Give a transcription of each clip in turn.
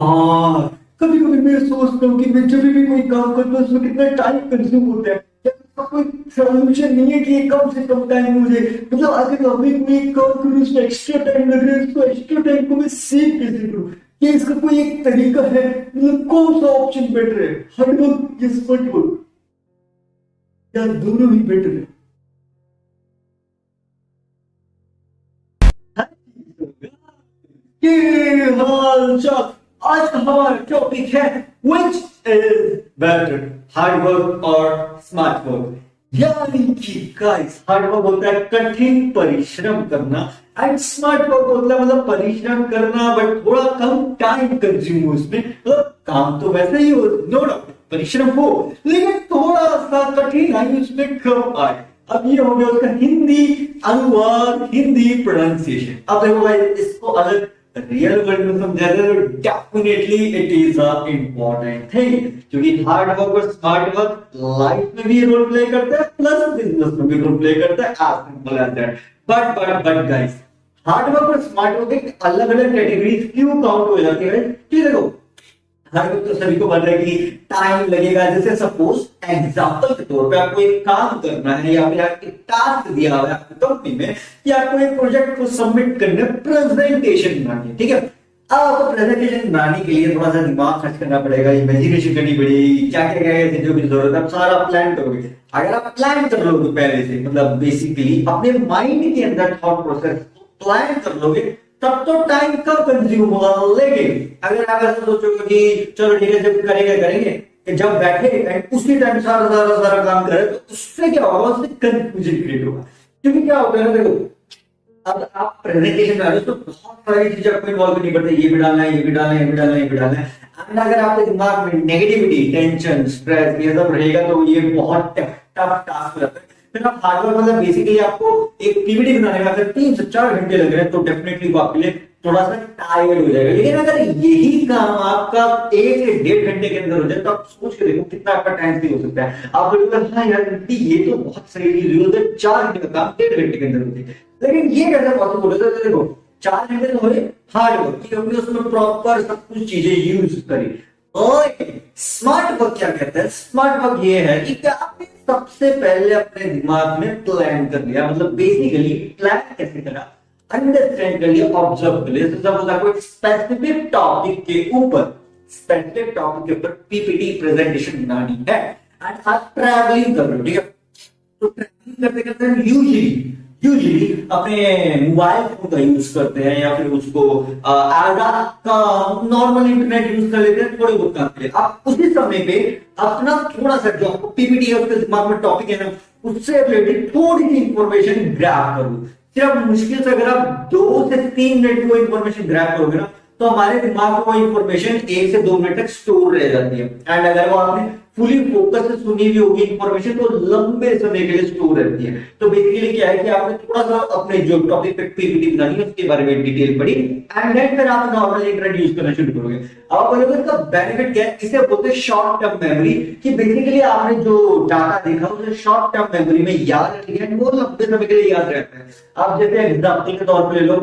हाँ, कभी कभी मैं सोचता हूँ कि मैं जब भी कोई काम करता हूँ उसमें कितना टाइम कंज्यूम होता है। क्या इसका कोई सॉल्यूशन नहीं है कि ये कम से कम टाइम मुझे, मतलब अगर अभी कोई एक काम करूँ उसमें एक्स्ट्रा टाइम लग रहा है, उसको एक्स्ट्रा टाइम को मैं सेव कैसे करूँ? क्या इसका कोई एक तरीका है? मतलब कौन सा ऑप्शन बेटर है, हार्ड वर्क या स्मार्ट वर्क, या दोनों ही बेटर है? ये हाल चाल। आज का हमारा टॉपिक है which is better, hard work और स्मार्ट वर्क। यानी कि गाइस, हार्ड वर्क होता है कठिन परिश्रम करना, एंड स्मार्ट वर्क होता है मतलब परिश्रम करना बट थोड़ा कम टाइम कंज्यूम हो उसमें। मतलब काम तो वैसे ही हो, नो डाउट परिश्रम हो, लेकिन थोड़ा सा कठिनाई उसमें कम आए। अब ये हो गया उसका हिंदी अनुवाद, हिंदी प्रोनाउंसिएशन। अब देखो भाई, इसको अगर रियल वर्ल्ड में समझा जाए तो definitely it is a important thing, क्योंकि हार्ड वर्क और स्मार्ट वर्क लाइफ में भी रोल प्ले करता है प्लस बिजनेस में भी रोल प्ले करता है, as simple as that. But guys, hard work और स्मार्ट वर्क एक अलग अलग कैटेगरीज क्यों काउंट हो जाती है? कि देखो, हर वक्त तो सभी को पता है कि टाइम लगेगा। जैसे सपोज एग्जांपल के तौर पे आपको एक काम करना है या फिर आपको टास्क दिया हुआ है आपकी कंपनी में कि आपको एक प्रोजेक्ट को सबमिट करना है, प्रेजेंटेशन बनानी है, ठीक है। अब आपको प्रेजेंटेशन बनाने के लिए थोड़ा सा दिमाग खर्च करना पड़ेगा, इमेजिनेशन करनी पड़ेगी, क्या क्या क्या चीजों की जरूरत है, आप सारा प्लान करोगे। अगर आप प्लान कर लोगे पहले से, मतलब बेसिकली अपने माइंड के अंदर थॉट प्रोसेस प्लान कर लोगे, तब तो टाइम कम कंज्यूम होगा। लेकिन अगर आप ऐसा सोचोगे कि चलो ठीक है जब करेंगे करेंगे, कि जब बैठे एंड उसी टाइम सारा सारा सारा काम करें, तो उससे क्या होगा, उससे कंफ्यूजन क्रिएट होगा। क्योंकि क्या होता है ना, देखो अब आप प्रेजेंटेशन कर रहे हो तो बहुत सारी चीजें आपको इन्वॉल्व करनी पड़ती है, ये भी डालना है, ये भी डालना है, ये भी डालना है, ये भी डालना है। एंड अगर आपके दिमाग में नेगेटिविटी, टेंशन, स्ट्रेस ये सब रहेगा तो ये बहुत टफ टास्क हो जाता है। फिर आप हार्ड वर्क मतलब बेसिकली आपको एक पीपीटी बनाने में अगर 3 से 4 घंटे लग रहे हैं तो डेफिनेटली वो आपके लिए थोड़ा सा टायर्ड हो जाएगा। लेकिन अगर यही काम आपका 1 से 1.5 घंटे के अंदर हो जाए तो आप सोच के देखो कितना आपका टाइम सेव हो सकता है। आप बोलोगे हाँ यार ये तो बहुत सही चीज है, 4 घंटे का काम 1.5 घंटे के अंदर हो जाए। लेकिन ये कैसे पॉसिबल होता है? देखो 4 घंटे तो हुए हार्ड वर्क की, हमने उसमें प्रॉपर सब कुछ चीजें यूज करी। और स्मार्ट वर्क क्या कहता है? स्मार्ट वर्क ये है कि क्या आपने सबसे पहले अपने दिमाग में प्लान कर लिया, मतलब बेसिकली प्लान कैसे करा, अंडरस्टैंड कर लिया, ऑब्जर्व कर लिया। सपोज आपको एक स्पेसिफिक टॉपिक के ऊपर, स्पेसिफिक टॉपिक के ऊपर पीपीटी प्रेजेंटेशन बनानी है एंड आप ट्रैवलिंग कर रहे हो, ठीक है। तो ट्रैवलिंग करते करते यूजुअली यूजुअली अपने मोबाइल फोन का यूज करते हैं या फिर उसको एज का नॉर्मल इंटरनेट यूज कर लेते हैं थोड़े बहुत काम के लिए। आप उसी समय पे अपना थोड़ा सा जो आपको पीपीटी है उसके दिमाग में टॉपिक है ना, उससे रिलेटेड थोड़ी सी इंफॉर्मेशन ग्रैब करो। सिर्फ मुश्किल से अगर आप 2 से 3 मिनट वो इंफॉर्मेशन ग्रैब करोगे ना, तो हमारे दिमाग में वो इंफॉर्मेशन 1 से 2 मिनट तक स्टोर रह जाती है। एंड अगर वो आपने फुली फोकस से सुनी हुई होगी इंफॉर्मेशन तो लंबे समय के लिए स्टोर रहती है। तो बेसिकली क्या है कि आपने थोड़ा सा अपने जो टॉपिक पे पीपीटी बनानी है उसके बारे में डिटेल पढ़ी एंड देन फिर आप नॉर्मल इंटरनेट यूज करना शुरू करोगे। अब बोलोगे इसका बेनिफिट क्या है? इसे बोलते हैं शॉर्ट टर्म मेमोरी, कि बेसिकली आपने जो डाटा देखा उसे शॉर्ट टर्म मेमोरी में याद रख लिया, वो लंबे समय के लिए याद रहता है। आप जैसे एग्जाम्पल के तौर पर ले लो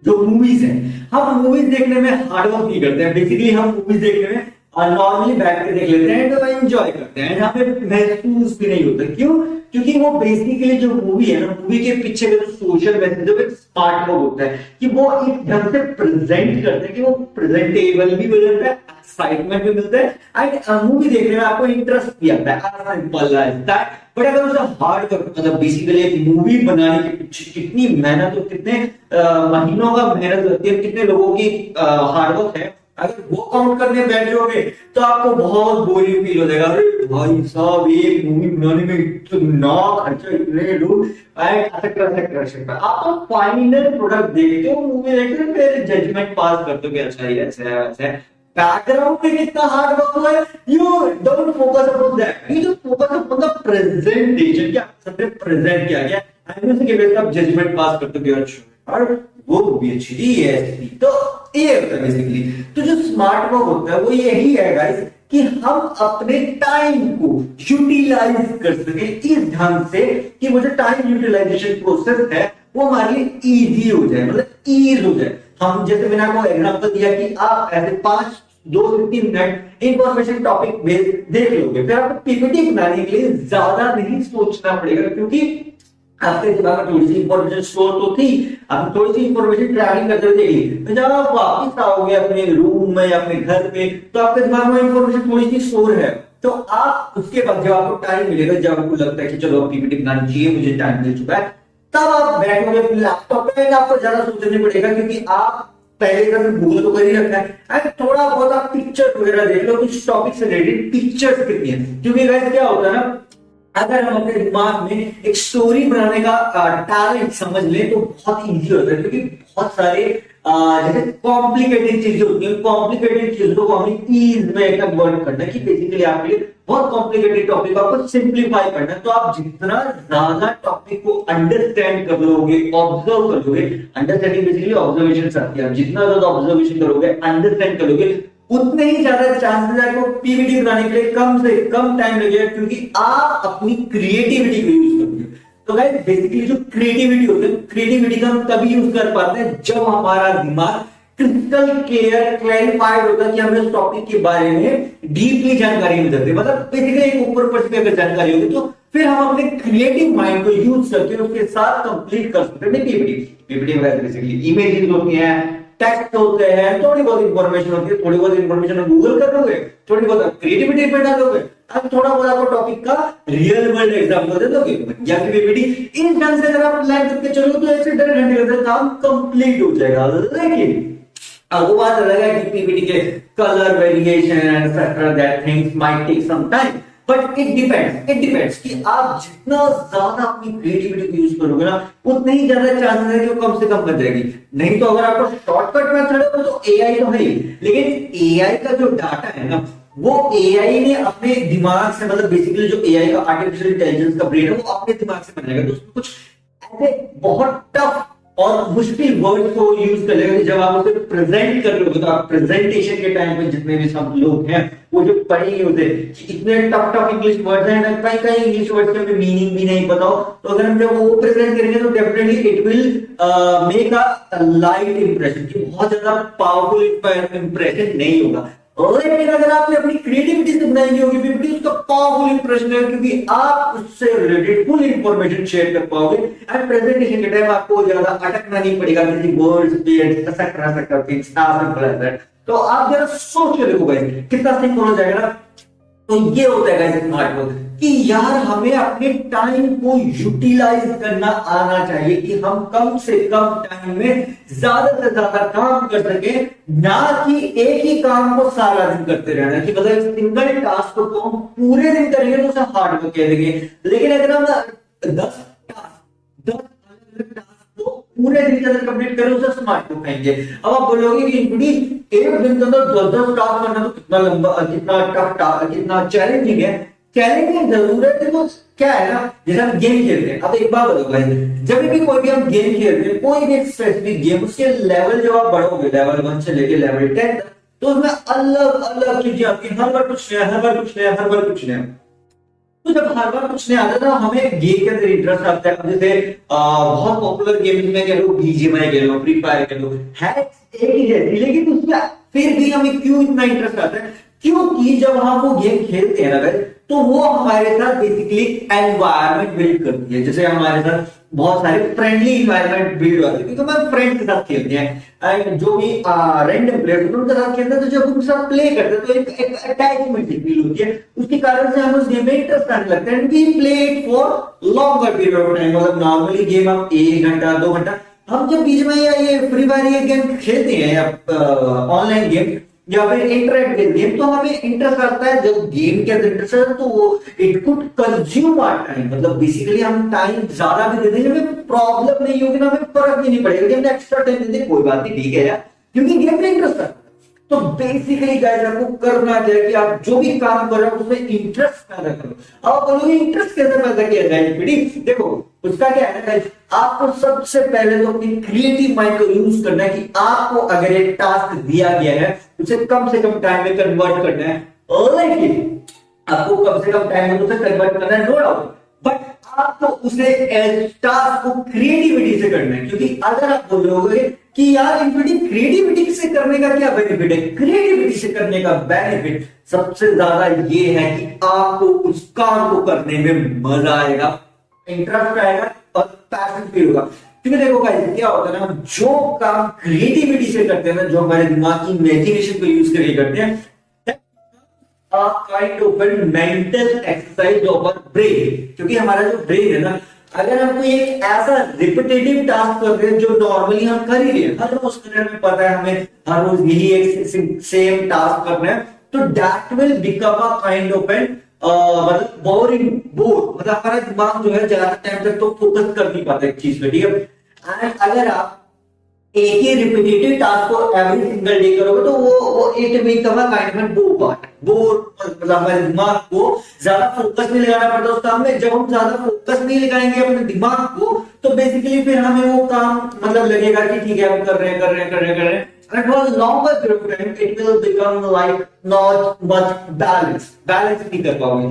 जो मूवीज हैं, हम मूवीज देखने में हार्ड वर्क नहीं करते हैं। बेसिकली हम मूवीज देखने में नॉर्मली बैठ के देख लेते हैं तो एंजॉय करते हैं, यहाँ पे महसूस भी नहीं होता। क्यों? क्योंकि वो बेसिकली जो मूवी है ना, मूवी के पीछे का जो सोशल मैसेज है स्मार्ट वर्क होता है कि वो इस ढंग से प्रेजेंट करते हैं कि वो प्रेजेंटेबल भी हो जाता है, एक्साइटमेंट भी मिलता है एंड मूवी देखने में आपको इंटरेस्ट भी आता है। सिंपल है दैट। बट अगर उसे हार्ड वर्क मतलब बेसिकली एक मूवी बनाने के पीछे कितनी मेहनत और कितने महीनों का मेहनत लगती है, कितने लोगों की हार्ड वर्क है, अगर वो काउंट करने बैठ जाओगे तो आपको बहुत बोरिंग फील हो जाएगा। अरे भाई साहब एक मूवी बनाने में इतना खर्चा, इतने लोग आप तो फाइनल प्रोडक्ट देखते हो, मूवी देखते हो, फिर जजमेंट पास करते हो कि अच्छा ये ऐसा है वैसा है। बैकग्राउंड में कितना हार्ड वर्क हुआ है, you don't focus upon that, you just focus upon the presentation, क्या सबने प्रेजेंट किया गया एंड उसी के बेस पे आप जजमेंट पास करते हो कि अच्छा और वो भी अच्छी थी ये ऐसी थी। तो ये होता है बेसिकली। तो जो स्मार्ट वर्क होता है वो यही है गाइस कि हम अपने टाइम को यूटिलाइज कर सके इस ढंग से कि वो जो टाइम यूटिलाइजेशन प्रोसेस है वो हमारे लिए इजी हो जाए, मतलब ईज हो जाए। हम जैसे मैंने आपको एग्जांपल दिया कि आप ऐसे 2 से 3 मिनट इंफॉर्मेशन टॉपिक बेस देख लोगे, फिर आपको पीपीटी बनाने के लिए ज्यादा नहीं सोचना पड़ेगा, क्योंकि आपके दिमाग में थोड़ी सी इंफॉर्मेशन स्टोर तो थी, आप थोड़ी सी इंफॉर्मेशन ट्रैवलिंग करते हुए देखी, तो जब आप वापस आओगे अपने रूम में, अपने घर पे, तो आपके दिमाग में इंफॉर्मेशन थोड़ी सी स्टोर है, तो आप उसके बाद जब आपको टाइम मिलेगा, जब आपको लगता है कि चलो पीपीटी बनानी चाहिए, मुझे टाइम मिल चुका है, तब आप बैठोगे लैपटॉप पे, आपको ज्यादा सोचना पड़ेगा, क्योंकि आप पहले का गूगल तो कर ही रखा है, एंड थोड़ा बहुत आप पिक्चर वगैरह देख लो, कुछ टॉपिक से रिलेटेड पिक्चर्स कितनी है, क्योंकि गाइस क्या होता है ना, अगर हम अपने दिमाग में एक स्टोरी बनाने का टैलेंट समझ लें तो बहुत इजी होता है, क्योंकि बहुत सारे जैसे कॉम्प्लिकेटेड चीजें होती हैं, कॉम्प्लिकेटेड चीजों को हमें ईज में कन्वर्ट करना है, कि बेसिकली आपके लिए बहुत कॉम्प्लिकेटेड टॉपिक आपको सिंप्लीफाई करना है, तो आप जितना ज्यादा टॉपिक को अंडरस्टैंड कर लोगे, ऑब्जर्व कर लोगे, अंडरस्टैंडिंग बेसिकली ऑब्जर्वेशन आती है, जितना ज्यादा ऑब्जर्वेशन करोगे, अंडरस्टैंड करोगे, उतने ही ज्यादा चांसेस है आपको पीपीटी बनाने के लिए कम से कम टाइम लगेगा, क्योंकि आप अपनी क्रिएटिविटी को यूज करोगे। तो गाइस बेसिकली जो क्रिएटिविटी होती है, क्रिएटिविटी का हम तभी यूज कर पाते हैं जब हमारा दिमाग क्रिस्टल क्लियर क्लैरिफाइड होता है कि हमें उस टॉपिक के बारे में डीपली जानकारी मिल जाती है, मतलब बेसिकली एक ऊपर से अगर जानकारी होगी तो फिर हम अपने क्रिएटिव माइंड को यूज करके उसके साथ कंप्लीट कर सकते हैं पीपीटी में। बेसिकली इमेजेस होती हैं, टेक्स्ट होते हैं, थोड़ी बहुत इंफॉर्मेशन होती है, थोड़ी बहुत इंफॉर्मेशन गूगल कर लोगे, थोड़ी बहुत क्रिएटिविटी पे डालोगे, अब थोड़ा बहुत आपको टॉपिक का रियल वर्ल्ड एग्जांपल दे दोगे या फिर पीपीटी, इन ढंग से अगर आप प्लान करके चलो तो 1 से 1.5 घंटे के अंदर काम कंप्लीट हो जाएगा। लेकिन अब वो बात अलग है कि पीपीटी के colour variation etcetera that things might take some time, but it depends कि आप जितना ज्यादा अपनी क्रिएटिविटी को यूज करोगे ना, उतने ही ज्यादा चांसेस है कि वो कम से कम बन जाएगी। नहीं तो अगर आपको शॉर्टकट मेथड है तो एआई तो है ही, लेकिन एआई का जो डाटा है ना, वो एआई ने अपने दिमाग से, मतलब बेसिकली जो एआई का आर्टिफिशियल इंटेलिजेंस का ब्रेन है वो अपने दिमाग से बनाएगा, तो उसमें कुछ ऐसे बहुत टफ और मुश्किल वर्ड को यूज कर लेगा कि जब आप उसे प्रेजेंट कर रहे हो, तो आप प्रेजेंटेशन के टाइम पे जितने भी सब लोग हैं वो जो पढ़ेंगे उसे कि इतने टफ इंग्लिश वर्ड्स हैं ना, कई इंग्लिश वर्ड्स के हमें मीनिंग भी नहीं पता हो, तो अगर हम जब वो प्रेजेंट करेंगे तो definitely it will make a light impression, कि बहुत ज्यादा पावरफुल इंप्रेशन नहीं होगा। लेकिन अगर आपने अपनी क्रिएटिविटी से बनाई होगी पीपीटी, उसका पावरफुल इंप्रेशन है, क्योंकि आप उससे रिलेटेड फुल इंफॉर्मेशन शेयर कर पाओगे, एंड प्रेजेंटेशन के टाइम आपको ज्यादा अटकना नहीं पड़ेगा किसी वर्ड्स पे, etcetera things simple as that. तो आप जरा सोच के देखो गाइस कितना सिंपल हो जाएगा ना। तो ये होता है गाइस स्मार्ट वर्क, कि यार हमें अपने टाइम को यूटिलाइज करना आना चाहिए, कि हम कम से कम टाइम में ज्यादा से ज्यादा काम कर सके, ना कि एक ही काम को सारा दिन करते रहना, कि मतलब सिंगल टास्क को हम पूरे दिन करेंगे तो उसे हार्ड वर्क कह देंगे। लेकिन अगर हम 10 अलग अलग टास्क को पूरे दिन के अंदर कंप्लीट करें उसे स्मार्ट वर्क कहेंगे। अब आप बोलोगे कि एक दिन के अंदर 10 टास्क करना तो कितना लंबा, कितना टफ, कितना चैलेंजिंग है। चैलेंजिंग जरूर है, देखो क्या है ना, जैसे हम गेम खेलते हैं, अब एक बात बताओ भाई, जब भी कोई भी हम गेम खेलते हैं, कोई भी स्पेसिफिक गेम, उसके लेवल जब आप बढ़ोगे लेवल 1 से लेके लेवल 10 तक, तो उसमें अलग अलग चीजें आती हैं, हर बार कुछ नया, हर बार कुछ नया, हर बार कुछ नया। तो जब हर बार कुछ नहीं आता था, हमें गेम के अंदर इंटरेस्ट आता है। जैसे बहुत पॉपुलर गेम्स में कह लो, बीजीएमआई कह लो, फ्री फायर कह लो, है एक ही जैसी, लेकिन उसमें फिर भी हमें क्यों इतना इंटरेस्ट आता है, क्योंकि जब हम वो गेम खेलते हैं ना, तो वो हमारे साथ बेसिकली एनवायरनमेंट बिल्ड करती है। जैसे हमारे साथ बहुत सारे फ्रेंडली एनवायरनमेंट बिल्ड होते हैं, क्योंकि हम फ्रेंड के साथ खेलते हैं, एंड जो भी रैंडम प्लेयर उनके साथ खेलते हैं, तो जब उनके साथ प्ले करते हैं तो एक अटैचमेंट फील होती है, उसके कारण से हम उस गेम में इंटरेस्ट आने लगता है, and we play it for longer period of time. मतलब नॉर्मली गेम हम 1 घंटा 2 घंटा, हम जब बीच में या ये फ्री फायर ये गेम खेलते हैं, या ऑनलाइन गेम या फिर इंटरनेट गेम, तो हमें इंटरेस्ट आता है। जब गेम के अंदर इंटरेस्ट आता है तो वो it could consume our time, मतलब बेसिकली हम टाइम ज्यादा भी दे देंगे, हमें प्रॉब्लम नहीं होगी ना, हमें फर्क भी नहीं पड़ेगा कि हमने एक्स्ट्रा टाइम दे दिया, कोई बात नहीं, ठीक है यार, क्योंकि गेम में इंटरेस्ट आता है। तो बेसिकली गाइस आपको करना चाहिए कि आप जो भी काम कर रहे हो उसमें इंटरेस्ट पैदा करो। अब बोलोगे इंटरेस्ट कैसे पैदा किया जाए पीडी, देखो उसका क्या है गाइस, आपको सबसे पहले तो अपनी क्रिएटिव माइंड को यूज करना है, कि आपको अगर एक टास्क दिया गया है उसे कम से कम टाइम में कन्वर्ट करना है, लेकिन आपको कम से कम टाइम में उसे कन्वर्ट करना है, नो डाउट, बट आपको उसे टास्क को क्रिएटिविटी से करना है। क्योंकि अगर आप बोलोगे कि यार इनफिनिटी क्रिएटिविटी से करने का क्या बेनिफिट है। क्रिएटिविटी से करने का बेनिफिट सबसे ज्यादा ये है कि आपको उस काम को करने में मजा आएगा, इंटरेस्ट आएगा और पैशन फील होगा। क्योंकि देखो गाइस क्या होता है ना, जो काम क्रिएटिविटी से करते हैं ना, जो हमारे दिमाग की इमेजिनेशन को यूज करके करते हैं, kind of mental exercise of our brain. क्योंकि हमारा जो ब्रेन है ना, अगर हम कोई एक ऐसा रिपीटेटिव टास्क कर रहे हैं जो नॉर्मली हम कर ही रहे हैं, हर रोज करने में पता है हमें, हर रोज यही एक सेम टास्क करना है, तो that will become a kind of an मतलब बोरिंग मतलब हमारा दिमाग जो है ज्यादा टाइम तक तो फोकस कर नहीं पाता एक चीज पे, ठीक है। एंड अगर आप एक ही रिपीटेटिव टास्क को एवरी सिंगल डे करोगे तो वो it become a kind of bore मतलब हमारे दिमाग को ज्यादा फोकस नहीं लगाना पड़ता उस काम में। जब हम ज्यादा फोकस नहीं लगाएंगे अपने दिमाग को तो बेसिकली फिर हमें वो काम मतलब लगेगा कि ठीक है हम कर रहे हैं and for a longer period of time it will become like not much balance नहीं कर पाओगे।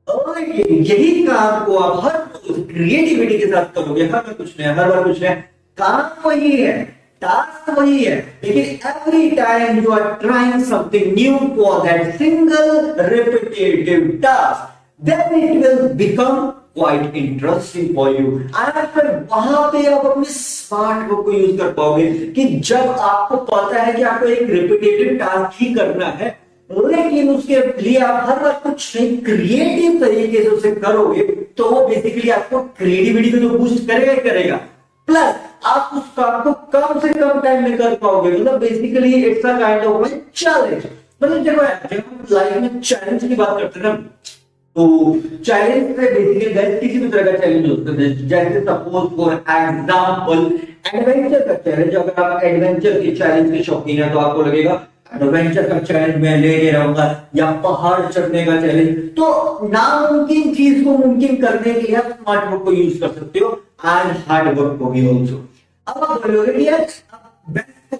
लेकिन यही काम को आप हर रोज क्रिएटिविटी के साथ करोगे, हर बार कुछ नया, काम वही है, टास्क वही है, लेकिन every time you are trying something new for that single repetitive task, then it will become quite interesting for you. And फिर वहां पे आप अपने स्मार्ट वर्क को यूज कर पाओगे कि जब आपको पता है कि आपको एक रिपीटेटिव टास्क ही करना है, लेकिन उसके लिए आप हर बार कुछ नहीं क्रिएटिव तरीके से उसे करोगे, तो वो बेसिकली आपको क्रिएटिविटी को जो बूस्ट करेगा प्लस आप उस काम को कम से कम टाइम में कर पाओगे। मतलब basically it's a kind of challenge. मतलब जब हम लाइफ में चैलेंज की बात करते हैं ना, तो चैलेंज से बेसिकली किसी भी तरह का चैलेंज होता है। जैसे सपोज फॉर एग्जांपल एडवेंचर का चैलेंज, अगर आप एडवेंचर के चैलेंज के शौकीन है तो आपको लगेगा एडवेंचर का चैलेंज मैं ले रहूंगा, या पहाड़ चढ़ने का चैलेंज। तो नामुमकिन चीज को मुमकिन करने के लिए आप स्मार्ट वर्क को यूज कर सकते हो एंड हार्ड वर्क को भी ऑल्सो। अब आप बोलोगे यार best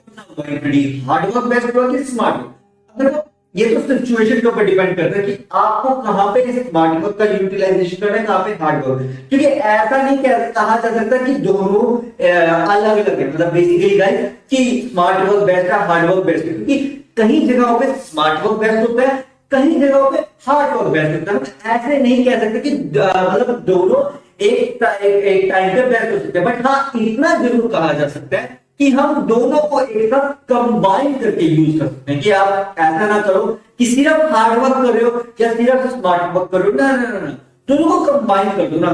hard work best work कि स्मार्ट वर्क। देखो ये तो सिचुएशन के ऊपर डिपेंड करता है कि आपको कहां पे स्मार्ट वर्क का यूटिलाइजेशन करना है, कहां पे हार्ड वर्क। क्योंकि ऐसा नहीं कहा जा सकता कि दोनों अलग अलग है। मतलब बेसिकली गाइस कि स्मार्ट वर्क बेस्ट है, हार्ड वर्क बेस्ट है, क्योंकि कहीं जगहों पे स्मार्ट वर्क बेस्ट होता है, कहीं जगहों पे हार्ड वर्क बेस्ट होता है। ऐसे नहीं कह सकते कि मतलब दोनों एक टाइम पे बेस्ट हो सकते हैं, बट हाँ इतना जरूर कहा जा सकता है कि हम दोनों को एक साथ कंबाइन करके यूज कर सकते हैं। कि आप ऐसा ना करो कि सिर्फ हार्ड वर्क कर रहे हो या सिर्फ स्मार्ट वर्क कर रहे हो, ना, दोनों को कंबाइन कर दो ना।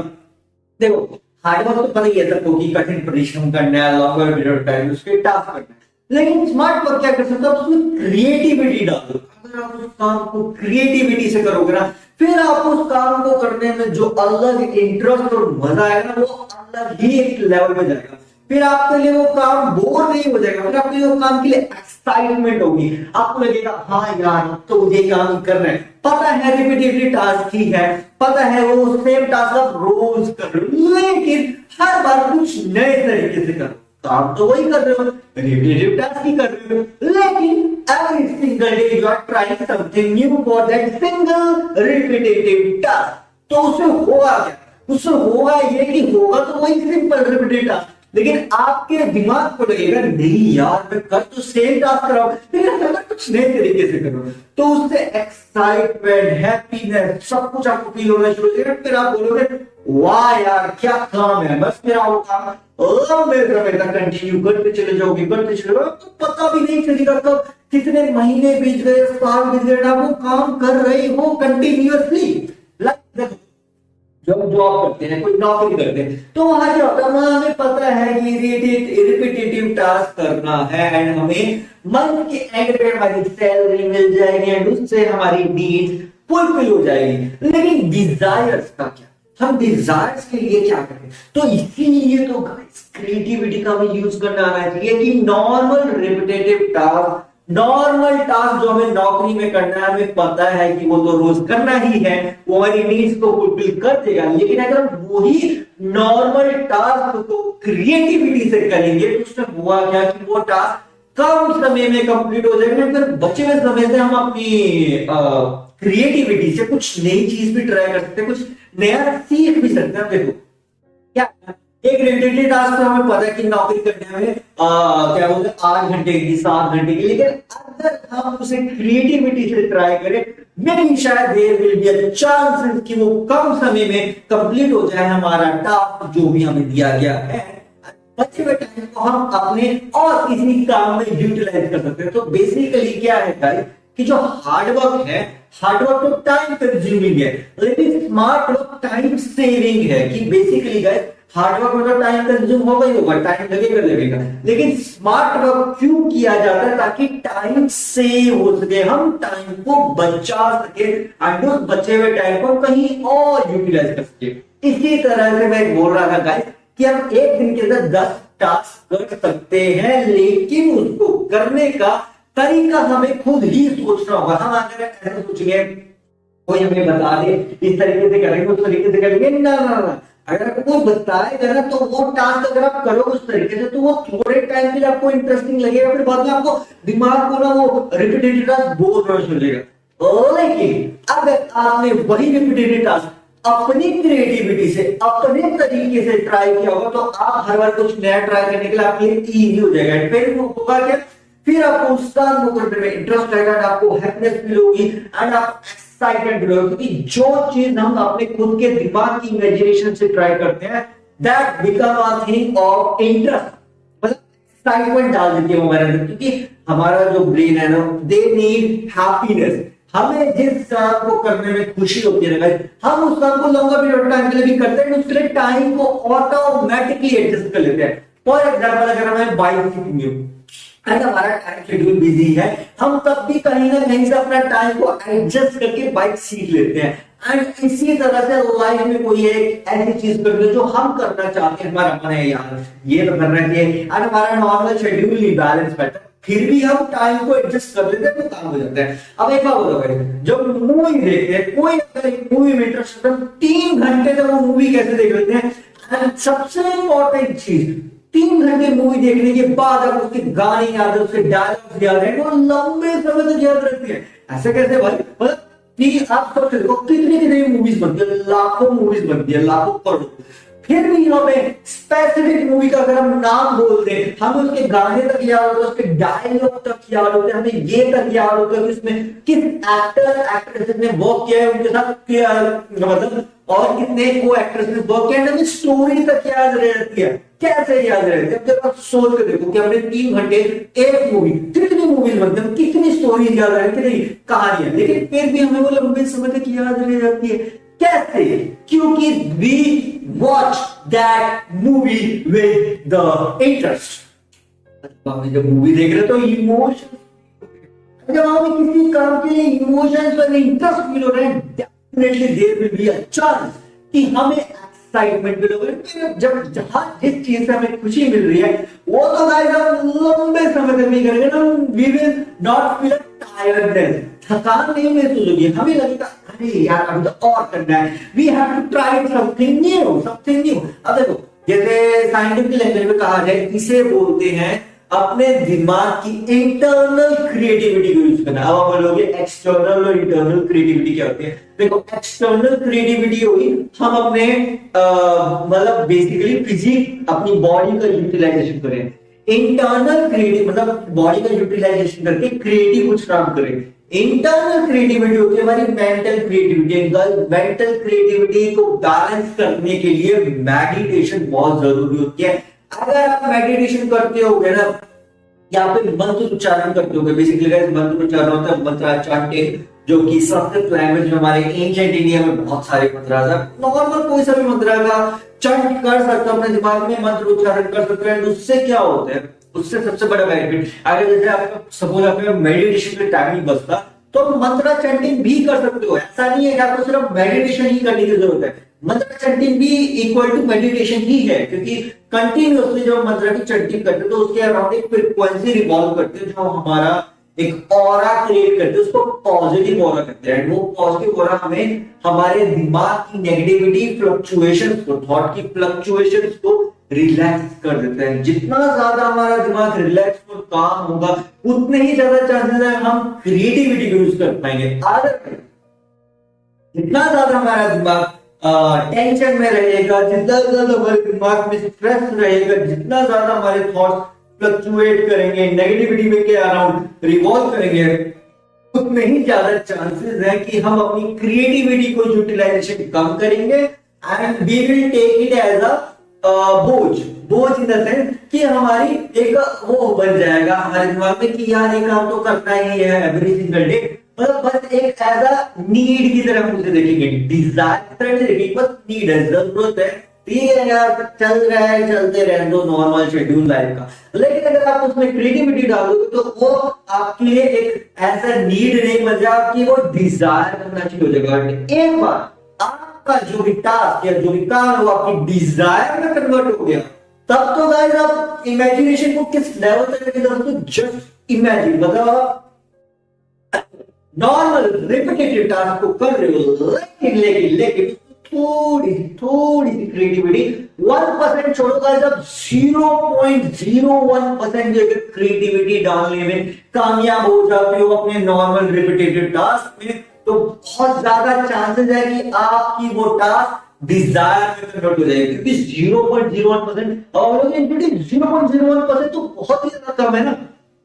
देखो हार्ड वर्क तो पता ही है सबको कि कठिन परिश्रम करना है, लॉन्गर पीरियड टाइम उसके टास्क करना है, लेकिन स्मार्ट वर्क क्या कर सकते हो, उसमें क्रिएटिविटी डाल दो। अगर आप उस काम को क्रिएटिविटी से करोगे ना, फिर आप उस काम को करने में जो अलग इंटरेस्ट और मजा आएगा ना, वो अलग ही एक लेवल पे जाएगा। फिर आपके लिए वो काम बोर नहीं हो जाएगा, फिर आपके लिए वो काम के लिए एक्साइटमेंट होगी। आपको लगेगा हाँ यार तो मुझे काम करना है, पता है रिपीटेटिव टास्क ही है, पता है वो सेम टास्क आप रोज कर रहे हो, लेकिन हर बार कुछ नए तरीके से करो। काम तो वही कर रहे हो, रिपीटेटिव टास्क ही कर रहे हो, लेकिन every single day you are trying something new for that single repetitive task. तो उससे होगा क्या? उससे होगा ये कि होगा तो वही सिंपल रिपीटेटिव टास्क, लेकिन आपके दिमाग को लगेगा नहीं यार मैं कर तो सेम टास्क कर रहा हूं, लेकिन कुछ नए तरीके से करो। तो उससे एक्साइटमेंट, हैप्पीनेस सब कुछ आपको फील होना शुरू हो जाएगा। फिर आप बोलोगे वाह यार क्या काम है, बस मेरा वो काम लंबे समय तक कंटिन्यू करते चले जाओगे, तो पता भी नहीं चलेगा कब कितने महीने बीत गए, साल बीत गए, आप वो काम कर रहे हो कंटिन्यूअसली। जब जॉब करते हैं, कोई नौकरी करते हैं, तो वहां क्या होता है, वहां हमें पता है कि रिपीटेटिव टास्क करना है एंड हमें मंथ के एंड पे हमारी सैलरी मिल जाएगी एंड उससे हमारी नीड्स फुलफिल हो जाएगी। लेकिन डिजायर्स का क्या, हम डिजायर्स के लिए क्या करें? तो इसीलिए तो गाइस क्रिएटिविटी का भी यूज करना आना चाहिए कि normal repetitive task, normal task जो हमें नौकरी में करना है, हमें पता है कि वो तो रोज करना ही है, वो हमारी नीड्स को फुलफिल कर देगा। लेकिन अगर वही नॉर्मल टास्क को क्रिएटिविटी से करेंगे तो उसमें हुआ क्या कि वो टास्क कम समय में कंप्लीट हो जाएगा। फिर बचे हुए समय से हम अपनी क्रिएटिविटी से कुछ नई चीज भी ट्राई कर सकते हैं, कुछ नया सीख भी सकते हैं। देखो क्या एक रिपीटेड टास्क तो हमें पता है कि नौकरी करने में क्या बोलते हैं 8 घंटे की 7 घंटे की, लेकिन अगर हम उसे क्रिएटिविटी से ट्राई करें मेबी शायद there will be a chances कि वो कम समय में कंप्लीट हो जाए हमारा टास्क जो भी हमें दिया गया है। बचे हुए टाइम को हम अपने और किसी काम में यूटिलाइज कर सकते हैं। तो बेसिकली क्या है गाइस कि जो हार्डवर्क है, हार्डवर्क तो टाइम कंज्यूमिंग है, लेकिन स्मार्ट वर्क टाइम सेविंग है। कि बेसिकली गाइस हार्डवर्क में तो टाइम कंज्यूम होगा ही होगा, टाइम लगेगा, लेकिन स्मार्ट वर्क क्यों किया जाता है? ताकि टाइम सेव हो सके, हम टाइम को बचा सके एंड उस बचे हुए टाइम को कहीं और यूटिलाइज कर सके। इसी तरह से मैं बोल रहा था गाइस कि हम एक दिन के अंदर 10 टास्क कर सकते हैं, लेकिन उसको करने का तरीका हमें खुद ही सोचना होगा। हम अगर ऐसे सोचेंगे कोई हमें बता दे इस तरीके से करेंगे उस तरीके से करेंगे, ना। अगर आपको कोई बताएगा ना तो वो टास्क अगर आप करो उस तरीके से तो वो थोड़े टाइम के लिए आपको इंटरेस्टिंग लगेगा, फिर बाद में आपको दिमाग को ना वो रिपीटेटिव टास्क बोर होने लगेगा। लेकिन अगर आपने वही रिपीटेटिव टास्क अपनी क्रिएटिविटी से अपने तरीके से ट्राई किया होगा तो आप हर बार कुछ नया ट्राई करने के लिए आपके लिए इजी हो जाएगा। फिर वो होगा क्या, फिर आपको उस काम को करने में इंटरेस्ट आएगा, आपको हैप्पीनेस फील होगी एंड आप एक्साइटेड फील होगी। क्योंकि जो चीज हम अपने खुद के दिमाग की इमेजिनेशन से ट्राई करते हैं that become a thing of interest, मतलब एक्साइटमेंट डाल देती है हमारे अंदर। क्योंकि हमारा जो ब्रेन है ना दे नीड हैप्पीनेस। हमें जिस काम को करने में खुशी होती है ना हम उस काम को लंबा पीरियड टाइम के लिए भी करते हैं, उसके लिए टाइम को ऑटोमेटिकली एडजस्ट कर लेते हैं। फॉर एग्जाम्पल अगर हमें बाइक सीखनी हो एंड हमारा टाइम शेड्यूल बिजी है, हम तब भी कहीं ना कहीं से अपना टाइम को एडजस्ट करके बाइक सीख लेते हैं। एंड इसी तरह से लाइफ में कोई एक ऐसी चीज कर लो जो हम करना चाहते हैं, हमारा मन है यार ये तो करना चाहिए एंड हमारा नॉर्मल शेड्यूल नहीं बैलेंस बैठा, फिर भी हम टाइम को एडजस्ट कर लेते हैं तो काम हो जाता है। अब एक बात बताओ भाई, जब मूवी देखते हैं कोई अगर एक मूवी में इंटरेस्ट है 3 घंटे तक वो मूवी कैसे देख लेते हैं। एंड सबसे इंपॉर्टेंट चीज 3 घंटे मूवी देखने के बाद अब उसके गाने याद है, उसके डायलॉग याद है, वो लंबे समय तक याद रहते हैं। ऐसे कैसे भाई? मतलब आप सोच देखो कितनी कितनी मूवीज बनती है, लाखों मूवीज बनती है, लाखों करोड़, फिर भी हमें स्पेसिफिक मूवी का अगर हम नाम बोल दें हमें उसके गाने तक याद होता है, उसके डायलॉग तक याद होते हैं, हमें ये तक याद होता है कि उसमें किस एक्टर एक्ट्रेस ने वर्क किया है, उनके साथ क्या मतलब और कितने को एक्ट्रेस ने वर्क किया है, हमें स्टोरी तक याद रहती है। कैसे याद रहती है? जब आप सोच कर देखो कि हमने 3 घंटे एक मूवी, कितनी मूवीज बनती है, कितनी स्टोरीज याद रहती है, कहानियां, लेकिन फिर भी हमें वो लंबे समय तक याद रह जाती है। कैसे? क्योंकि we watch that movie with the interest. जब मूवी देख रहे तो इमोशन, जब हमें किसी काम के लिए इमोशंस और इंटरेस्ट फील हो रहे हैं definitely there will be a chance कि हमें एक्साइटमेंट फील होगा। जब जहां जिस चीज से हमें खुशी मिल रही है वो तो गाइस हम लंबे समय तक नहीं करेंगे ना, we will not feel tiredness, थकान नहीं महसूस होगी, हमें लगेगा अरे यार अभी तो और करना है, we have to try something new, something new. अब देखो जैसे साइंटिफिक लैंग्वेज में कहा जाए इसे बोलते हैं अपने दिमाग की इंटरनल क्रिएटिविटी को यूज करना। अब आप बोलोगे एक्सटर्नल और इंटरनल क्रिएटिविटी क्या होती है? देखो एक्सटर्नल क्रिएटिविटी होगी हम अपने मतलब बेसिकली फिजिक अपनी बॉडी का यूटिलाइजेशन करें। इंटरनल क्रिएटिव मतलब बॉडी का यूटिलाइजेशन करके क्रिएटिव कुछ काम करें। इंटरनल क्रिएटिविटी होती है हमारी मेंटल क्रिएटिविटी। मेंटल क्रिएटिविटी को बैलेंस करने के लिए मेडिटेशन बहुत जरूरी होती है। अगर आप मेडिटेशन करते होगे ना या फिर मंत्र उच्चारण करते होगे, बेसिकली गाइस मंत्र उच्चारण होता है मंत्र चैंटिंग, जो कि संस्कृत लैंग्वेज में हमारे एंशिएंट इंडिया में बहुत सारे मंत्र है। नॉर्मल कोई सा भी मंत्र का चैंट कर सकते हो, अपने दिमाग में मंत्र उच्चारण कर सकते हैं। उससे क्या होता है, उससे सबसे बड़ा बेनिफिट, अगर जैसे आपका सपोज आपका मेडिटेशन में टाइम नहीं बचता तो मंत्र चैंटिंग भी कर सकते हो। ऐसा नहीं है कि आपको सिर्फ मेडिटेशन ही करने की जरूरत है, मंत्र चैंटिंग भी इक्वल टू मेडिटेशन ही है। क्योंकि कंटिन्यूअसली जब मंत्र की चैंटिंग करते हैं तो उसके अराउंड एक फ्रीक्वेंसी रिवॉल्व करते हैं जो हमारा एक ऑरा क्रिएट करते हैं, उसको पॉजिटिव ऑरा कहते हैं। वो पॉजिटिव ऑरा हमें हमारे दिमाग की नेगेटिविटी फ्लक्चुएशंस को, थॉट की फ्लक्चुएशंस को रिलैक्स कर देते हैं। जितना ज्यादा हमारा दिमाग रिलैक्स और काम होगा उतने ही ज्यादा चांसेस है हम क्रिएटिविटी को यूज कर पाएंगे। अगर जितना ज्यादा हमारा दिमाग टेंशन में रहेगा, जितना ज्यादा हमारे दिमाग में स्ट्रेस रहेगा, जितना ज्यादा हमारे थॉट्स फ्लक्चुएट करेंगे, नेगेटिविटी में के अराउंड रिवॉल्व करेंगे, उतने ही ज्यादा चांसेस है कि हम अपनी क्रिएटिविटी को यूटिलाइजेशन कम करेंगे and we will take it as a बोझ। बोझ इन द सेंस कि हमारी एक वो बन जाएगा हमारे दिमाग में कि यार ये काम तो करना ही है एवरी सिंगल डे, मतलब बस एक एज अ नीड की तरह हम उसे देखेंगे, डिजायर की तरह नहीं देखेंगे, बस नीड है, जरूरत है, ठीक है यार चल रहा है, चलते रहने दो, नॉर्मल शेड्यूल लाइफ का। लेकिन अगर आप उसमें क्रिएटिविटी डालोगे तो वो आपके लिए एक ऐसा नीड नहीं बन जाएगा, आपकी वो डिजायर बनना शुरू हो जाएगा। एक बार आपका जो भी टास्क या जो भी काम वो आपकी डिजायर में कन्वर्ट हो गया, तब तो गाइस आप इमेजिनेशन को किस लेवल तक लेके जाओ, तो जस्ट इमेजिन, मतलब नॉर्मल रिपीटेटिव टास्क को कर रहे हो, लेकिन लेकिन लेकिन थोड़ी थोड़ी सी क्रिएटिविटी 1% छोड़ो गाइस, आप 0.01% जो क्रिएटिविटी डालने में कामयाब हो जाते हो अपने नॉर्मल रिपीटेटिव टास्क में, तो बहुत ज्यादा चांसेस है कि आपकी वो टास्क डिजायर में कन्वर्ट हो जाएगी, क्योंकि 0.01% और 0.01% तो बहुत ही ज्यादा कम है ना।